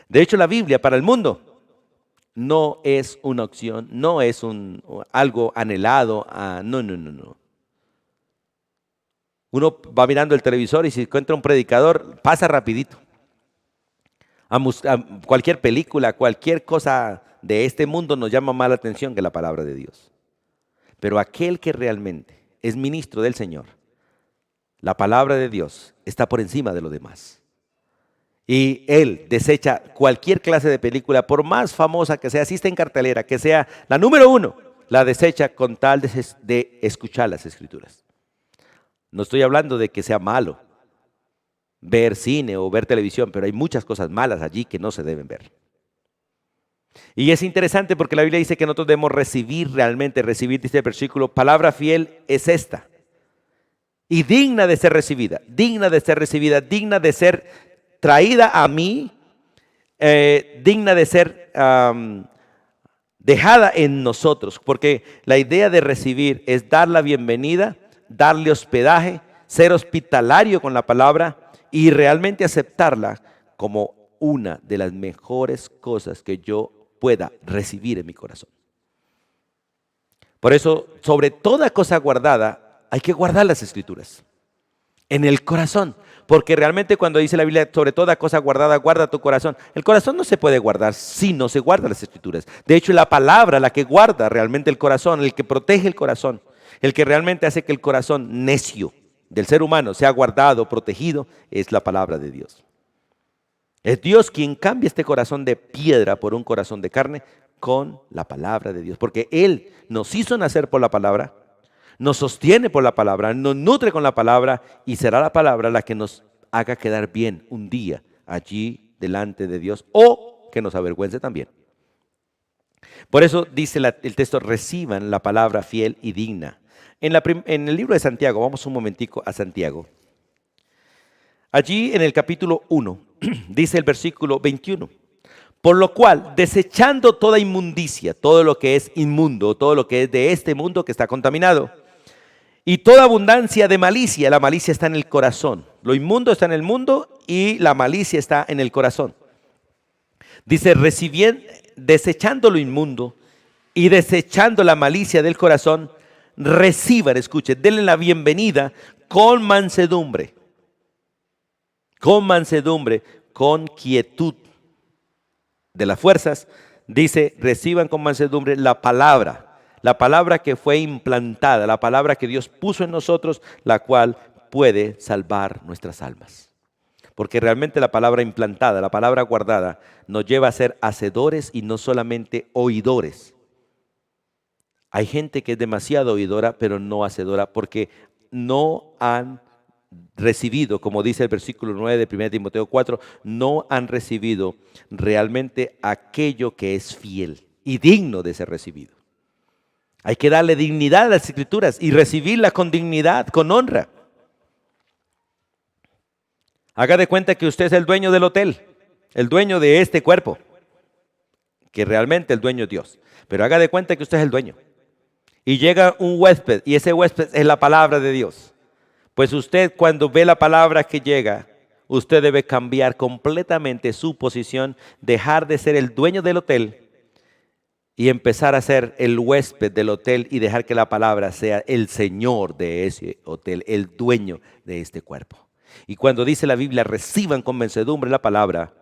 De hecho, la Biblia para el mundo No es una opción, no es algo anhelado. No, no, no, no. Uno va mirando el televisor y si encuentra un predicador, pasa rapidito. A cualquier película, cualquier cosa de este mundo nos llama más la atención que la palabra de Dios. Pero aquel que realmente es ministro del Señor, la palabra de Dios está por encima de lo demás. Y él desecha cualquier clase de película, por más famosa que sea, si está en cartelera, que sea la número 1, la desecha con tal de escuchar las Escrituras. No estoy hablando de que sea malo ver cine o ver televisión, pero hay muchas cosas malas allí que no se deben ver. Y es interesante porque la Biblia dice que nosotros debemos recibir, dice el versículo, palabra fiel es esta. Y digna de ser recibida, digna de ser recibida, digna de ser traída a mí, digna de ser dejada en nosotros. Porque la idea de recibir es dar la bienvenida, darle hospedaje, ser hospitalario con la palabra y realmente aceptarla como una de las mejores cosas que yo pueda recibir en mi corazón. Por eso, sobre toda cosa guardada, hay que guardar las Escrituras en el corazón, porque realmente cuando dice la Biblia, sobre toda cosa guardada, guarda tu corazón. El corazón no se puede guardar si no se guardan las Escrituras. De hecho, la palabra, la que guarda realmente el corazón, el que protege el corazón, el que realmente hace que el corazón necio del ser humano sea guardado, protegido, es la palabra de Dios. Es Dios quien cambia este corazón de piedra por un corazón de carne con la palabra de Dios, porque Él nos hizo nacer por la palabra, nos sostiene por la palabra, nos nutre con la palabra y será la palabra la que nos haga quedar bien un día allí delante de Dios o que nos avergüence también. Por eso dice el texto, reciban la palabra fiel y digna. En el libro de Santiago, vamos un momentico a Santiago. Allí en el capítulo 1 dice el versículo 21. Por lo cual, desechando toda inmundicia, todo lo que es inmundo, todo lo que es de este mundo que está contaminado, y toda abundancia de malicia, la malicia está en el corazón. Lo inmundo está en el mundo y la malicia está en el corazón. Dice, desechando lo inmundo y desechando la malicia del corazón, reciban, escuchen, denle la bienvenida con mansedumbre, con quietud de las fuerzas. Dice, reciban con mansedumbre la palabra que fue implantada, la palabra que Dios puso en nosotros, la cual puede salvar nuestras almas. Porque realmente la palabra implantada, la palabra guardada, nos lleva a ser hacedores y no solamente oidores. Hay gente que es demasiado oidora, pero no hacedora, porque no han recibido, como dice el versículo 9 de 1 Timoteo 4, no han recibido realmente aquello que es fiel y digno de ser recibido. Hay que darle dignidad a las Escrituras y recibirlas con dignidad, con honra. Haga de cuenta que usted es el dueño del hotel, el dueño de este cuerpo, que realmente el dueño es Dios. Pero haga de cuenta que usted es el dueño. Y llega un huésped, y ese huésped es la palabra de Dios. Pues usted, cuando ve la palabra que llega, usted debe cambiar completamente su posición, dejar de ser el dueño del hotel y empezar a ser el huésped del hotel y dejar que la palabra sea el señor de ese hotel, el dueño de este cuerpo. Y cuando dice la Biblia, reciban con mansedumbre la palabra,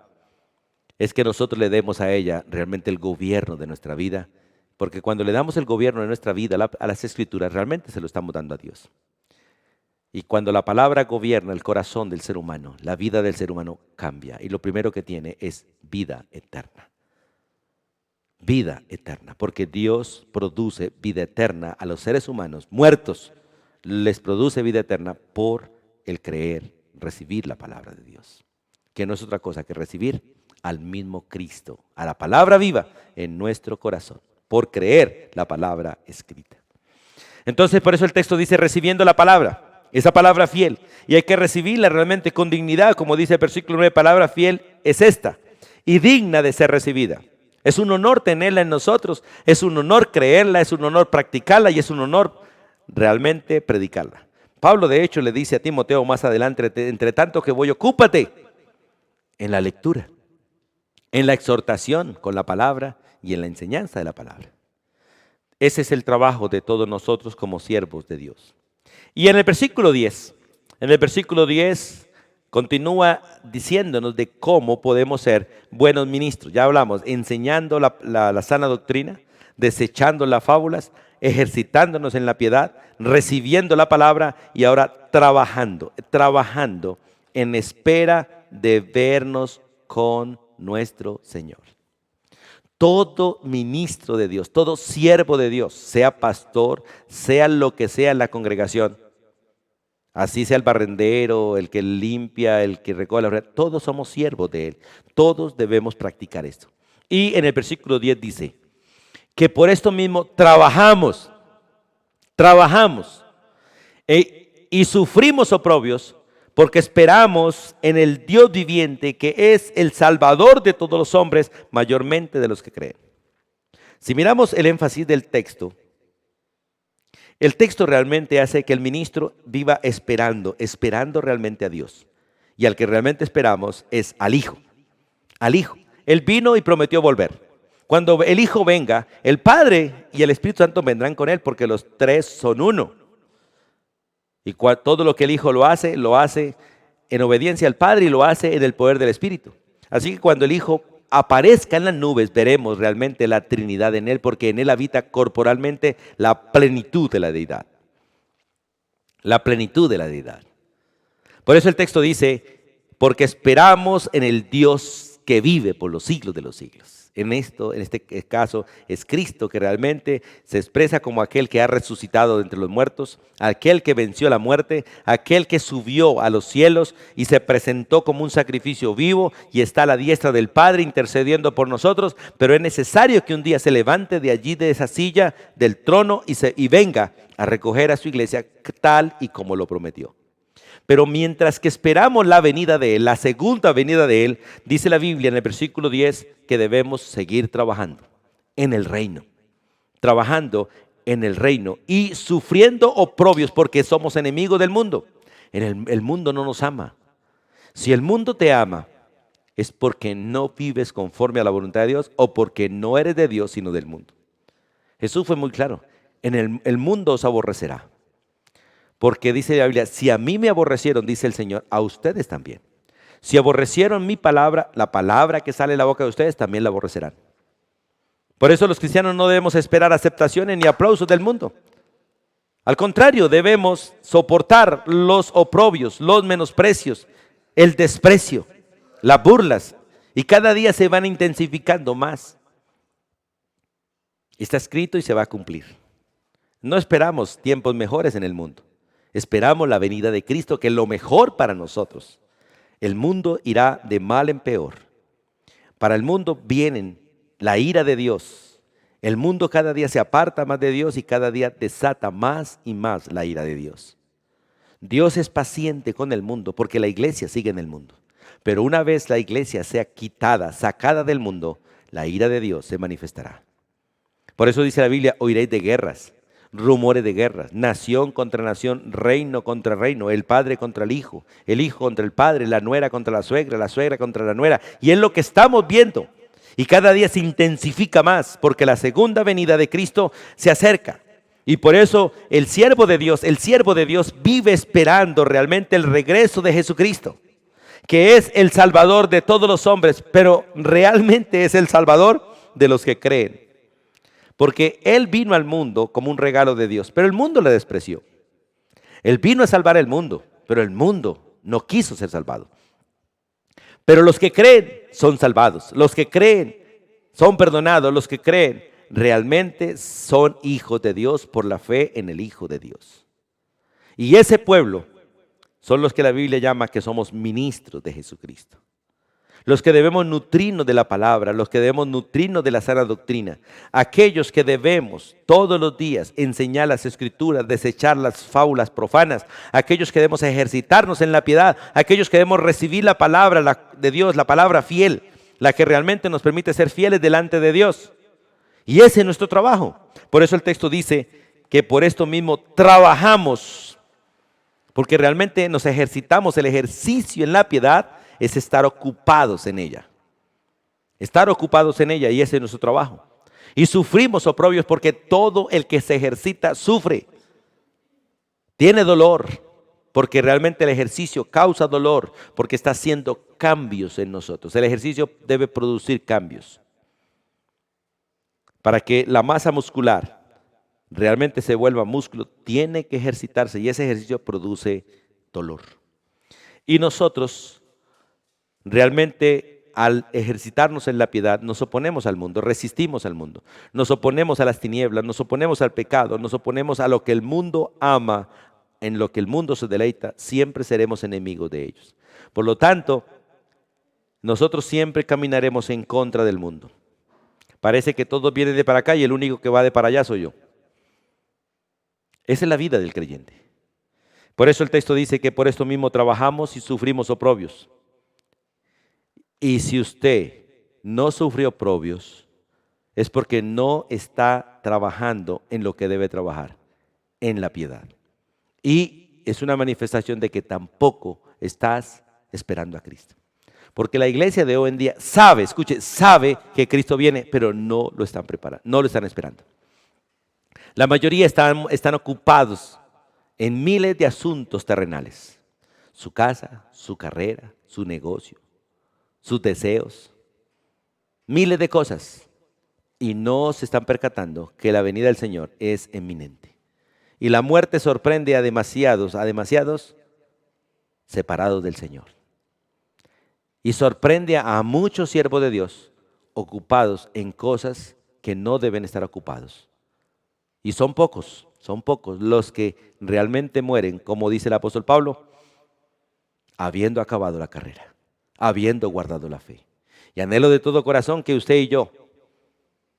es que nosotros le demos a ella realmente el gobierno de nuestra vida, porque cuando le damos el gobierno de nuestra vida a las Escrituras, realmente se lo estamos dando a Dios. Y cuando la palabra gobierna el corazón del ser humano, la vida del ser humano cambia. Y lo primero que tiene es vida eterna. Vida eterna, porque Dios produce vida eterna a los seres humanos muertos. Les produce vida eterna por el creer, recibir la palabra de Dios. Que no es otra cosa que recibir al mismo Cristo, a la palabra viva en nuestro corazón, por creer la palabra escrita. Entonces, por eso el texto dice, recibiendo la palabra. Esa palabra fiel, y hay que recibirla realmente con dignidad, como dice el versículo 9, palabra fiel es esta, y digna de ser recibida. Es un honor tenerla en nosotros, es un honor creerla, es un honor practicarla y es un honor realmente predicarla. Pablo de hecho le dice a Timoteo más adelante, entre tanto que voy, ocúpate en la lectura, en la exhortación con la palabra y en la enseñanza de la palabra. Ese es el trabajo de todos nosotros como siervos de Dios. Y en el versículo 10 continúa diciéndonos de cómo podemos ser buenos ministros. Ya hablamos, enseñando la sana doctrina, desechando las fábulas, ejercitándonos en la piedad, recibiendo la palabra y ahora trabajando en espera de vernos con nuestro Señor. Todo ministro de Dios, todo siervo de Dios, sea pastor, sea lo que sea en la congregación, así sea el barrendero, el que limpia, el que recoge la ofrenda, todos somos siervos de Él. Todos debemos practicar esto. Y en el versículo 10 dice que por esto mismo trabajamos y sufrimos oprobios porque esperamos en el Dios viviente que es el Salvador de todos los hombres, mayormente de los que creen. Si miramos el énfasis del texto, el texto realmente hace que el ministro viva esperando realmente a Dios. Y al que realmente esperamos es al Hijo. Él vino y prometió volver. Cuando el Hijo venga, el Padre y el Espíritu Santo vendrán con Él porque los tres son uno. Y todo lo que el Hijo lo hace en obediencia al Padre y lo hace en el poder del Espíritu. Así que cuando el Hijo aparezca en las nubes, veremos realmente la Trinidad en Él, porque en Él habita corporalmente la plenitud de la deidad. La plenitud de la deidad. Por eso el texto dice, porque esperamos en el Dios que vive por los siglos de los siglos. En este caso, es Cristo que realmente se expresa como aquel que ha resucitado de entre los muertos, aquel que venció la muerte, aquel que subió a los cielos y se presentó como un sacrificio vivo y está a la diestra del Padre intercediendo por nosotros, pero es necesario que un día se levante de allí, de esa silla, del trono y venga a recoger a su iglesia tal y como lo prometió. Pero mientras que esperamos la venida de Él, la segunda venida de Él, dice la Biblia en el versículo 10 que debemos seguir trabajando en el reino. Trabajando en el reino y sufriendo oprobios porque somos enemigos del mundo. El mundo no nos ama. Si el mundo te ama, es porque no vives conforme a la voluntad de Dios o porque no eres de Dios sino del mundo. Jesús fue muy claro, el mundo os aborrecerá. Porque dice la Biblia, si a mí me aborrecieron, dice el Señor, a ustedes también. Si aborrecieron mi palabra, la palabra que sale de la boca de ustedes, también la aborrecerán. Por eso los cristianos no debemos esperar aceptaciones ni aplausos del mundo. Al contrario, debemos soportar los oprobios, los menosprecios, el desprecio, las burlas. Y cada día se van intensificando más. Está escrito y se va a cumplir. No esperamos tiempos mejores en el mundo. Esperamos la venida de Cristo, que es lo mejor para nosotros. El mundo irá de mal en peor. Para el mundo viene la ira de Dios. El mundo cada día se aparta más de Dios y cada día desata más y más la ira de Dios. Dios es paciente con el mundo porque la iglesia sigue en el mundo. Pero una vez la iglesia sea quitada, sacada del mundo, la ira de Dios se manifestará. Por eso dice la Biblia, oiréis de guerras. Rumores de guerras, nación contra nación, reino contra reino, el padre contra el hijo contra el padre, la nuera contra la suegra contra la nuera. Y es lo que estamos viendo. Y cada día se intensifica más porque la segunda venida de Cristo se acerca. Y por eso el siervo de Dios vive esperando realmente el regreso de Jesucristo, que es el Salvador de todos los hombres, pero realmente es el Salvador de los que creen. Porque Él vino al mundo como un regalo de Dios, pero el mundo le despreció. Él vino a salvar el mundo, pero el mundo no quiso ser salvado. Pero los que creen son salvados, los que creen son perdonados, los que creen realmente son hijos de Dios por la fe en el Hijo de Dios. Y ese pueblo son los que la Biblia llama que somos ministros de Jesucristo. Los que debemos nutrirnos de la palabra, los que debemos nutrirnos de la sana doctrina, aquellos que debemos todos los días enseñar las escrituras, desechar las fábulas profanas, aquellos que debemos ejercitarnos en la piedad, aquellos que debemos recibir la palabra de Dios, la palabra fiel, la que realmente nos permite ser fieles delante de Dios. Y ese es nuestro trabajo. Por eso el texto dice que por esto mismo trabajamos, porque realmente nos ejercitamos. El ejercicio en la piedad es estar ocupados en ella. Estar ocupados en ella, y ese es nuestro trabajo. Y sufrimos oprobios porque todo el que se ejercita sufre. Tiene dolor, porque realmente el ejercicio causa dolor, porque está haciendo cambios en nosotros. El ejercicio debe producir cambios. Para que la masa muscular realmente se vuelva músculo, tiene que ejercitarse y ese ejercicio produce dolor. Y nosotros realmente al ejercitarnos en la piedad nos oponemos al mundo, resistimos al mundo, nos oponemos a las tinieblas, nos oponemos al pecado, nos oponemos a lo que el mundo ama, en lo que el mundo se deleita, siempre seremos enemigos de ellos. Por lo tanto, nosotros siempre caminaremos en contra del mundo. Parece que todos vienen de para acá y el único que va de para allá soy yo. Esa es la vida del creyente. Por eso el texto dice que por esto mismo trabajamos y sufrimos oprobios. Y si usted no sufre oprobios, es porque no está trabajando en lo que debe trabajar, en la piedad. Y es una manifestación de que tampoco estás esperando a Cristo. Porque la iglesia de hoy en día sabe, escuche, sabe que Cristo viene, pero no lo están preparando, no lo están esperando. La mayoría están ocupados en miles de asuntos terrenales. Su casa, su carrera, su negocio, sus deseos, miles de cosas. Y no se están percatando que la venida del Señor es inminente. Y la muerte sorprende a demasiados separados del Señor. Y sorprende a muchos siervos de Dios ocupados en cosas que no deben estar ocupados. Y son pocos los que realmente mueren, como dice el apóstol Pablo, habiendo acabado la carrera, habiendo guardado la fe. Y anhelo de todo corazón que usted y yo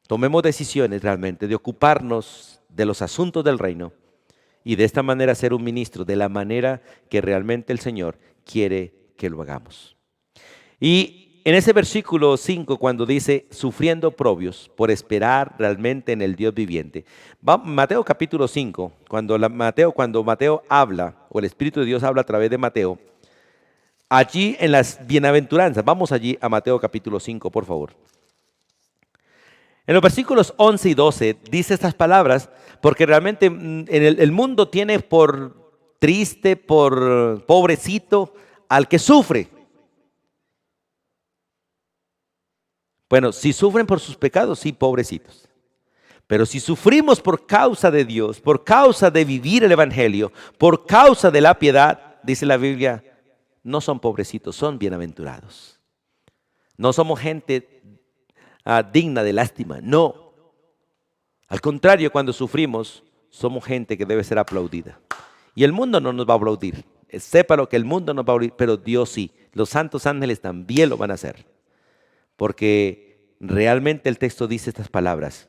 tomemos decisiones realmente de ocuparnos de los asuntos del reino y de esta manera ser un ministro de la manera que realmente el Señor quiere que lo hagamos. Y en ese versículo 5, cuando dice, sufriendo oprobios por esperar realmente en el Dios viviente. Mateo capítulo 5, cuando Mateo habla, o el Espíritu de Dios habla a través de Mateo, allí en las bienaventuranzas, vamos allí a Mateo capítulo 5, por favor. En los versículos 11 y 12 dice estas palabras, porque realmente el mundo tiene por triste, por pobrecito, al que sufre. Bueno, si sufren por sus pecados, sí, pobrecitos. Pero si sufrimos por causa de Dios, por causa de vivir el Evangelio, por causa de la piedad, dice la Biblia, no son pobrecitos, son bienaventurados. No somos gente digna de lástima, no. Al contrario, cuando sufrimos, somos gente que debe ser aplaudida. Y el mundo no nos va a aplaudir. Sépalo que el mundo no va a aplaudir, pero Dios sí. Los santos ángeles también lo van a hacer. Porque realmente el texto dice estas palabras.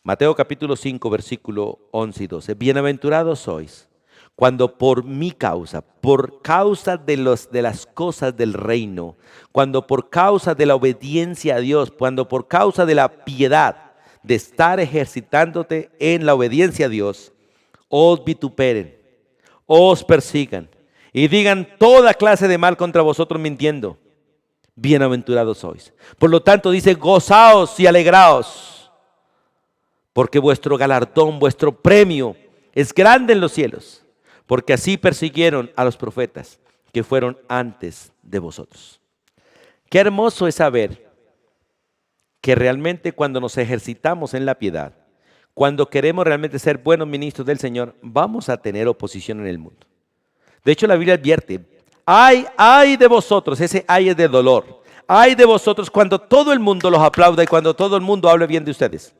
Mateo capítulo 5, versículo 11 y 12. Bienaventurados sois cuando por mi causa, por causa de las cosas del reino, cuando por causa de la obediencia a Dios, cuando por causa de la piedad, de estar ejercitándote en la obediencia a Dios, os vituperen, os persigan y digan toda clase de mal contra vosotros mintiendo. Bienaventurados sois. Por lo tanto dice, gozaos y alegraos, porque vuestro galardón, vuestro premio es grande en los cielos, porque así persiguieron a los profetas que fueron antes de vosotros. Qué hermoso es saber que realmente cuando nos ejercitamos en la piedad, cuando queremos realmente ser buenos ministros del Señor, vamos a tener oposición en el mundo. De hecho, la Biblia advierte, ay de vosotros, ese ay es de dolor. Ay de vosotros cuando todo el mundo los aplauda y cuando todo el mundo hable bien de ustedes.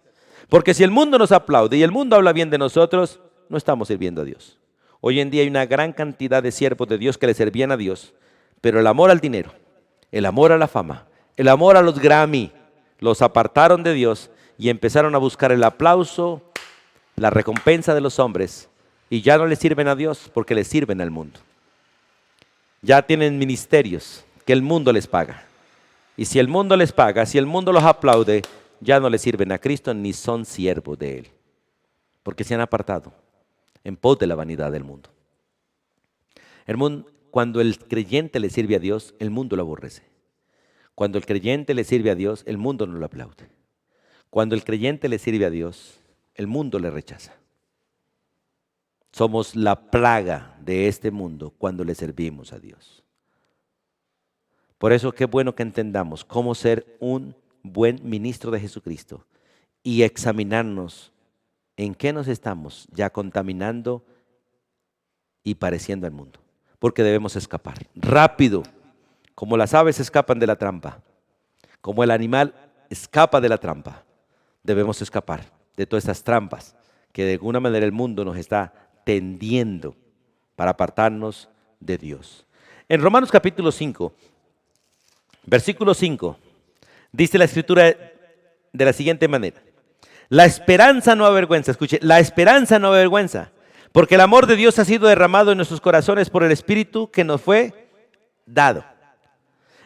Porque si el mundo nos aplaude y el mundo habla bien de nosotros, no estamos sirviendo a Dios. Hoy en día hay una gran cantidad de siervos de Dios que le servían a Dios, pero el amor al dinero, el amor a la fama, el amor a los Grammy, los apartaron de Dios y empezaron a buscar el aplauso, la recompensa de los hombres y ya no le sirven a Dios porque le sirven al mundo. Ya tienen ministerios que el mundo les paga. Y si el mundo les paga, si el mundo los aplaude, ya no le sirven a Cristo ni son siervos de Él. Porque se han apartado en pos de la vanidad del mundo. Cuando el creyente le sirve a Dios, el mundo lo aborrece. Cuando el creyente le sirve a Dios, el mundo no lo aplaude. Cuando el creyente le sirve a Dios, el mundo le rechaza. Somos la plaga de este mundo cuando le servimos a Dios. Por eso qué bueno que entendamos cómo ser un buen ministro de Jesucristo y examinarnos en qué nos estamos ya contaminando y pareciendo al mundo. Porque debemos escapar rápido, como las aves escapan de la trampa, como el animal escapa de la trampa. Debemos escapar de todas estas trampas que de alguna manera el mundo nos está tendiendo para apartarnos de Dios. En Romanos capítulo 5, versículo 5, dice la Escritura de la siguiente manera: la esperanza no avergüenza, escuche, la esperanza no avergüenza, porque el amor de Dios ha sido derramado en nuestros corazones por el Espíritu que nos fue dado.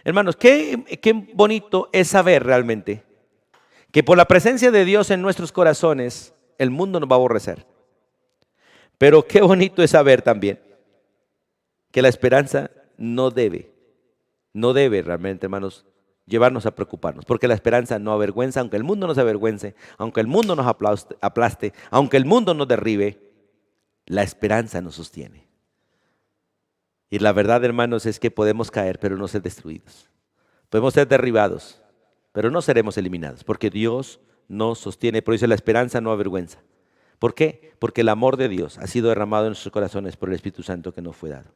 Hermanos, qué bonito es saber realmente que por la presencia de Dios en nuestros corazones, el mundo nos va a aborrecer. Pero qué bonito es saber también que la esperanza no debe realmente, hermanos, llevarnos a preocuparnos, porque la esperanza no avergüenza, aunque el mundo nos avergüence, aunque el mundo nos aplaste, aunque el mundo nos derribe, la esperanza nos sostiene. Y la verdad, hermanos, es que podemos caer, pero no ser destruidos. Podemos ser derribados, pero no seremos eliminados, porque Dios nos sostiene. Por eso la esperanza no avergüenza. ¿Por qué? Porque el amor de Dios ha sido derramado en nuestros corazones por el Espíritu Santo que nos fue dado.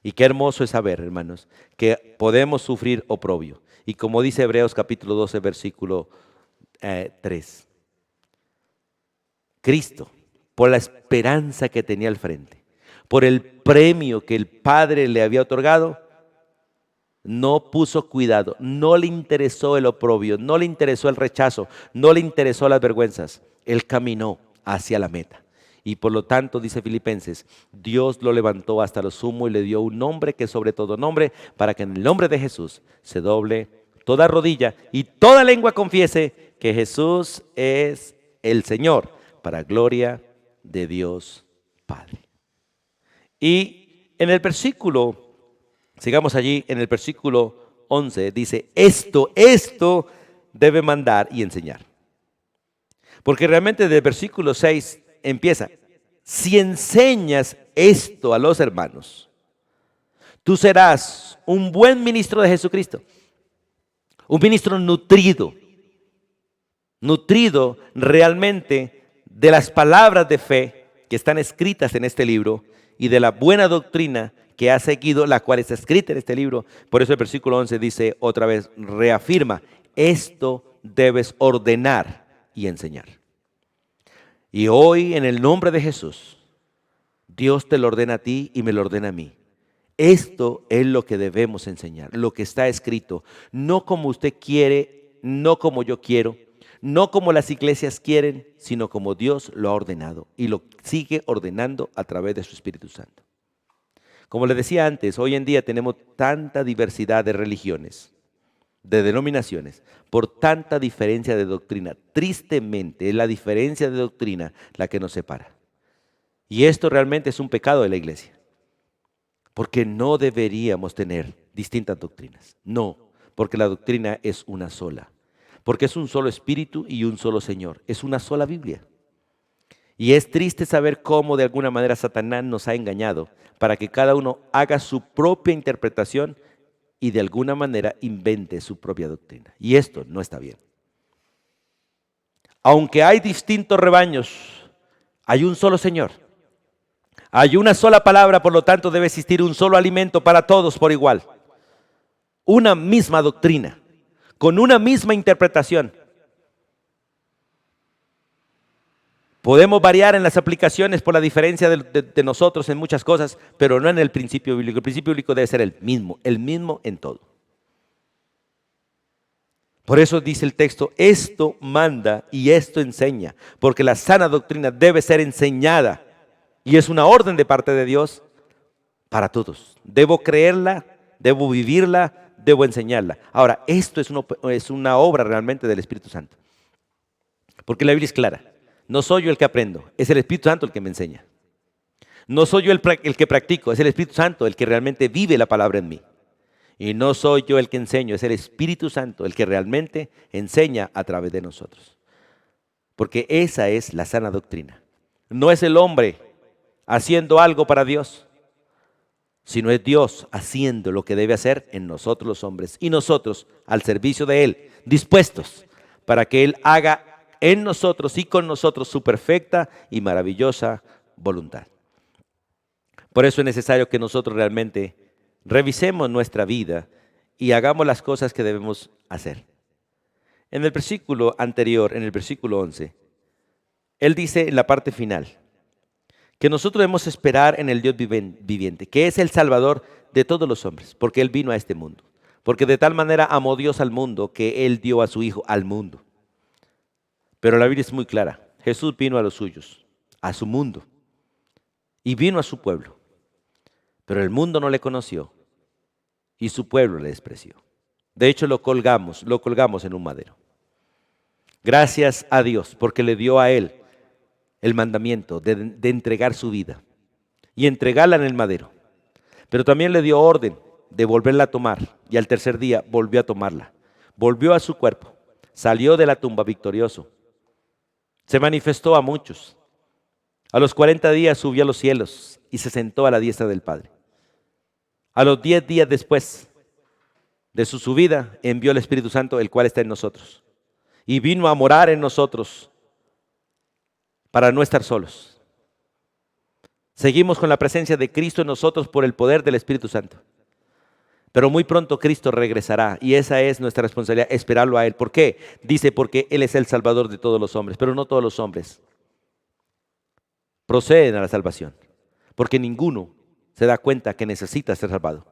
Y qué hermoso es saber, hermanos, que podemos sufrir oprobio. Y como dice Hebreos capítulo 12, versículo 3. Cristo, por la esperanza que tenía al frente, por el premio que el Padre le había otorgado, no puso cuidado, no le interesó el oprobio, no le interesó el rechazo, no le interesó las vergüenzas. Él caminó hacia la meta. Y por lo tanto, dice Filipenses, Dios lo levantó hasta lo sumo y le dio un nombre que es sobre todo nombre, para que en el nombre de Jesús se doble toda rodilla y toda lengua confiese que Jesús es el Señor, para gloria de Dios Padre. Y en el versículo, sigamos allí, en el versículo 11, dice, esto debe mandar y enseñar. Porque realmente desde el versículo 6 empieza, si enseñas esto a los hermanos, tú serás un buen ministro de Jesucristo, un ministro nutrido realmente de las palabras de fe que están escritas en este libro y de la buena doctrina que ha seguido, la cual está escrita en este libro. Por eso el versículo 11 dice otra vez, reafirma, esto debes ordenar y enseñar. Y hoy, en el nombre de Jesús, Dios te lo ordena a ti y me lo ordena a mí. Esto es lo que debemos enseñar, lo que está escrito, no como usted quiere, no como yo quiero, no como las iglesias quieren, sino como Dios lo ha ordenado y lo sigue ordenando a través de su Espíritu Santo. Como les decía antes, hoy en día tenemos tanta diversidad de religiones, de denominaciones, por tanta diferencia de doctrina. Tristemente es la diferencia de doctrina la que nos separa. Y esto realmente es un pecado de la iglesia, porque no deberíamos tener distintas doctrinas. No, porque la doctrina es una sola, porque es un solo Espíritu y un solo Señor, es una sola Biblia. Y es triste saber cómo de alguna manera Satanás nos ha engañado para que cada uno haga su propia interpretación y de alguna manera invente su propia doctrina. Y esto no está bien. Aunque hay distintos rebaños, hay un solo Señor. Hay una sola palabra, por lo tanto debe existir un solo alimento para todos por igual. Una misma doctrina, con una misma interpretación. Podemos variar en las aplicaciones por la diferencia de nosotros en muchas cosas, pero no en el principio bíblico. El principio bíblico debe ser el mismo en todo. Por eso dice el texto, esto manda y esto enseña, porque la sana doctrina debe ser enseñada y es una orden de parte de Dios para todos. Debo creerla, debo vivirla, debo enseñarla. Ahora, esto es una obra realmente del Espíritu Santo, porque la Biblia es clara. No soy yo el que aprendo, es el Espíritu Santo el que me enseña. No soy yo el que practico, es el Espíritu Santo el que realmente vive la palabra en mí. Y no soy yo el que enseño, es el Espíritu Santo el que realmente enseña a través de nosotros. Porque esa es la sana doctrina. No es el hombre haciendo algo para Dios, sino es Dios haciendo lo que debe hacer en nosotros los hombres y nosotros al servicio de Él, dispuestos para que Él haga en nosotros y con nosotros su perfecta y maravillosa voluntad. Por eso es necesario que nosotros realmente revisemos nuestra vida y hagamos las cosas que debemos hacer. En el versículo anterior, en el versículo 11, Él dice en la parte final que nosotros debemos esperar en el Dios viviente, que es el Salvador de todos los hombres, porque Él vino a este mundo. Porque de tal manera amó Dios al mundo que Él dio a su Hijo al mundo. Pero la Biblia es muy clara. Jesús vino a los suyos, a su mundo, y vino a su pueblo. Pero el mundo no le conoció y su pueblo le despreció. De hecho, lo colgamos en un madero. Gracias a Dios, porque le dio a Él el mandamiento de entregar su vida y entregarla en el madero. Pero también le dio orden de volverla a tomar y al tercer día volvió a tomarla. Volvió a su cuerpo, salió de la tumba victorioso. Se manifestó a muchos. A los 40 días subió a los cielos y se sentó a la diestra del Padre. A los 10 días después de su subida envió el Espíritu Santo, el cual está en nosotros. Y vino a morar en nosotros para no estar solos. Seguimos con la presencia de Cristo en nosotros por el poder del Espíritu Santo. Pero muy pronto Cristo regresará y esa es nuestra responsabilidad, esperarlo a Él. ¿Por qué? Dice, porque Él es el Salvador de todos los hombres, pero no todos los hombres proceden a la salvación, porque ninguno se da cuenta que necesita ser salvado.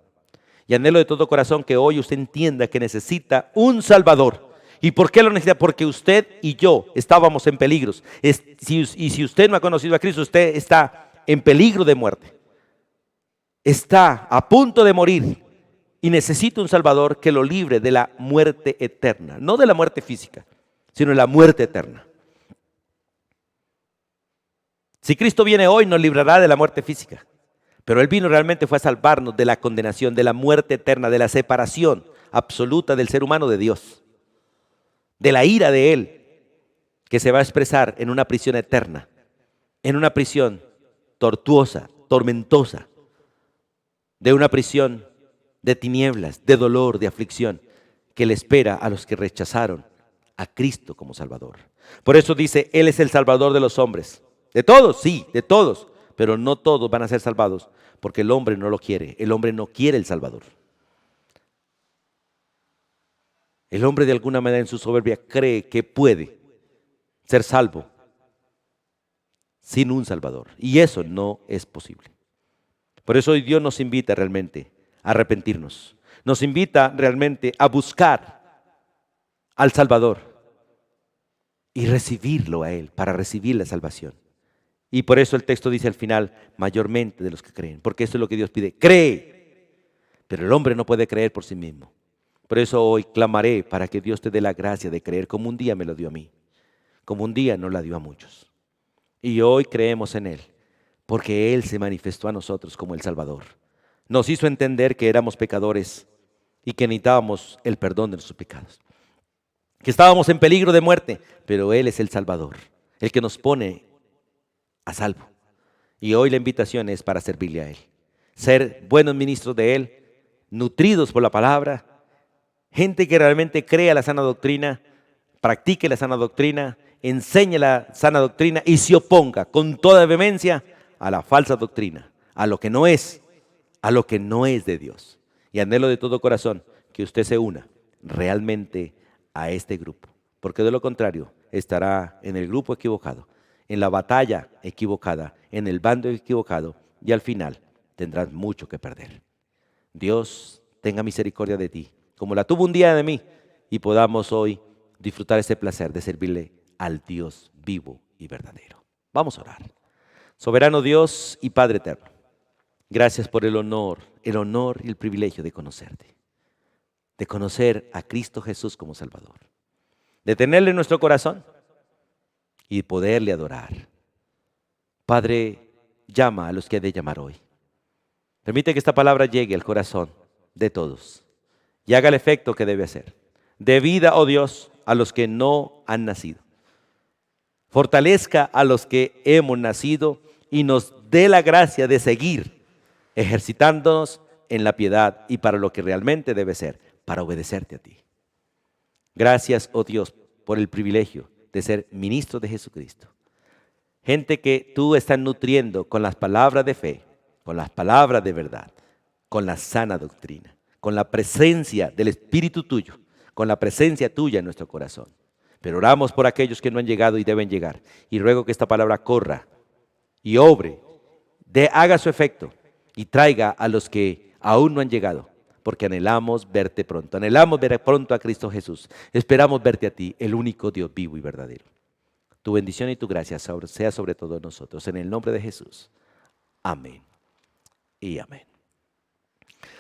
Y anhelo de todo corazón que hoy usted entienda que necesita un Salvador. ¿Y por qué lo necesita? Porque usted y yo estábamos en peligros. Y si usted no ha conocido a Cristo, usted está en peligro de muerte. Está a punto de morir y necesita un Salvador que lo libre de la muerte eterna. No de la muerte física, sino de la muerte eterna. Si Cristo viene hoy, nos librará de la muerte física. Pero Él vino realmente fue a salvarnos de la condenación, de la muerte eterna, de la separación absoluta del ser humano de Dios. De la ira de Él, que se va a expresar en una prisión eterna, en una prisión tortuosa, tormentosa, de una prisión de tinieblas, de dolor, de aflicción, que le espera a los que rechazaron a Cristo como Salvador. Por eso dice, Él es el Salvador de los hombres. De todos, sí, de todos, pero no todos van a ser salvados, porque el hombre no lo quiere. El hombre no quiere el Salvador. El hombre de alguna manera en su soberbia cree que puede ser salvo sin un Salvador. Y eso no es posible. Por eso hoy Dios nos invita realmente a arrepentirnos. Nos invita realmente a buscar al Salvador y recibirlo a Él para recibir la salvación. Y por eso el texto dice al final, mayormente de los que creen. Porque eso es lo que Dios pide. Cree. Pero el hombre no puede creer por sí mismo. Por eso hoy clamaré para que Dios te dé la gracia de creer como un día me lo dio a mí, como un día nos la dio a muchos. Y hoy creemos en Él, porque Él se manifestó a nosotros como el Salvador. Nos hizo entender que éramos pecadores y que necesitábamos el perdón de nuestros pecados. Que estábamos en peligro de muerte, pero Él es el Salvador, el que nos pone a salvo. Y hoy la invitación es para servirle a Él. Ser buenos ministros de Él, nutridos por la palabra, gente que realmente crea la sana doctrina, practique la sana doctrina, enseñe la sana doctrina y se oponga con toda vehemencia a la falsa doctrina, a lo que no es de Dios. Y anhelo de todo corazón que usted se una realmente a este grupo, porque de lo contrario estará en el grupo equivocado, en la batalla equivocada, en el bando equivocado y al final tendrás mucho que perder. Dios tenga misericordia de ti, como la tuvo un día de mí, y podamos hoy disfrutar ese placer de servirle al Dios vivo y verdadero. Vamos a orar. Soberano Dios y Padre eterno, gracias por el honor y el privilegio de conocerte, de conocer a Cristo Jesús como Salvador, de tenerle en nuestro corazón y poderle adorar. Padre, llama a los que ha de llamar hoy. Permite que esta palabra llegue al corazón de todos y haga el efecto que debe hacer. Dé vida, oh Dios, a los que no han nacido. Fortalezca a los que hemos nacido y nos dé la gracia de seguir ejercitándonos en la piedad y para lo que realmente debe ser, para obedecerte a ti. Gracias, oh Dios, por el privilegio de ser ministro de Jesucristo. Gente que tú estás nutriendo con las palabras de fe, con las palabras de verdad, con la sana doctrina, con la presencia del Espíritu tuyo, con la presencia tuya en nuestro corazón. Pero oramos por aquellos que no han llegado y deben llegar. Y ruego que esta palabra corra y obre, haga su efecto y traiga a los que aún no han llegado. Porque anhelamos verte pronto, anhelamos ver pronto a Cristo Jesús. Esperamos verte a ti, el único Dios vivo y verdadero. Tu bendición y tu gracia sea sobre todos nosotros. En el nombre de Jesús. Amén y amén.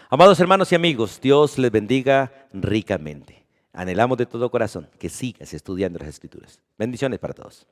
Amados hermanos y amigos, Dios les bendiga ricamente. Anhelamos de todo corazón que sigas estudiando las Escrituras. Bendiciones para todos.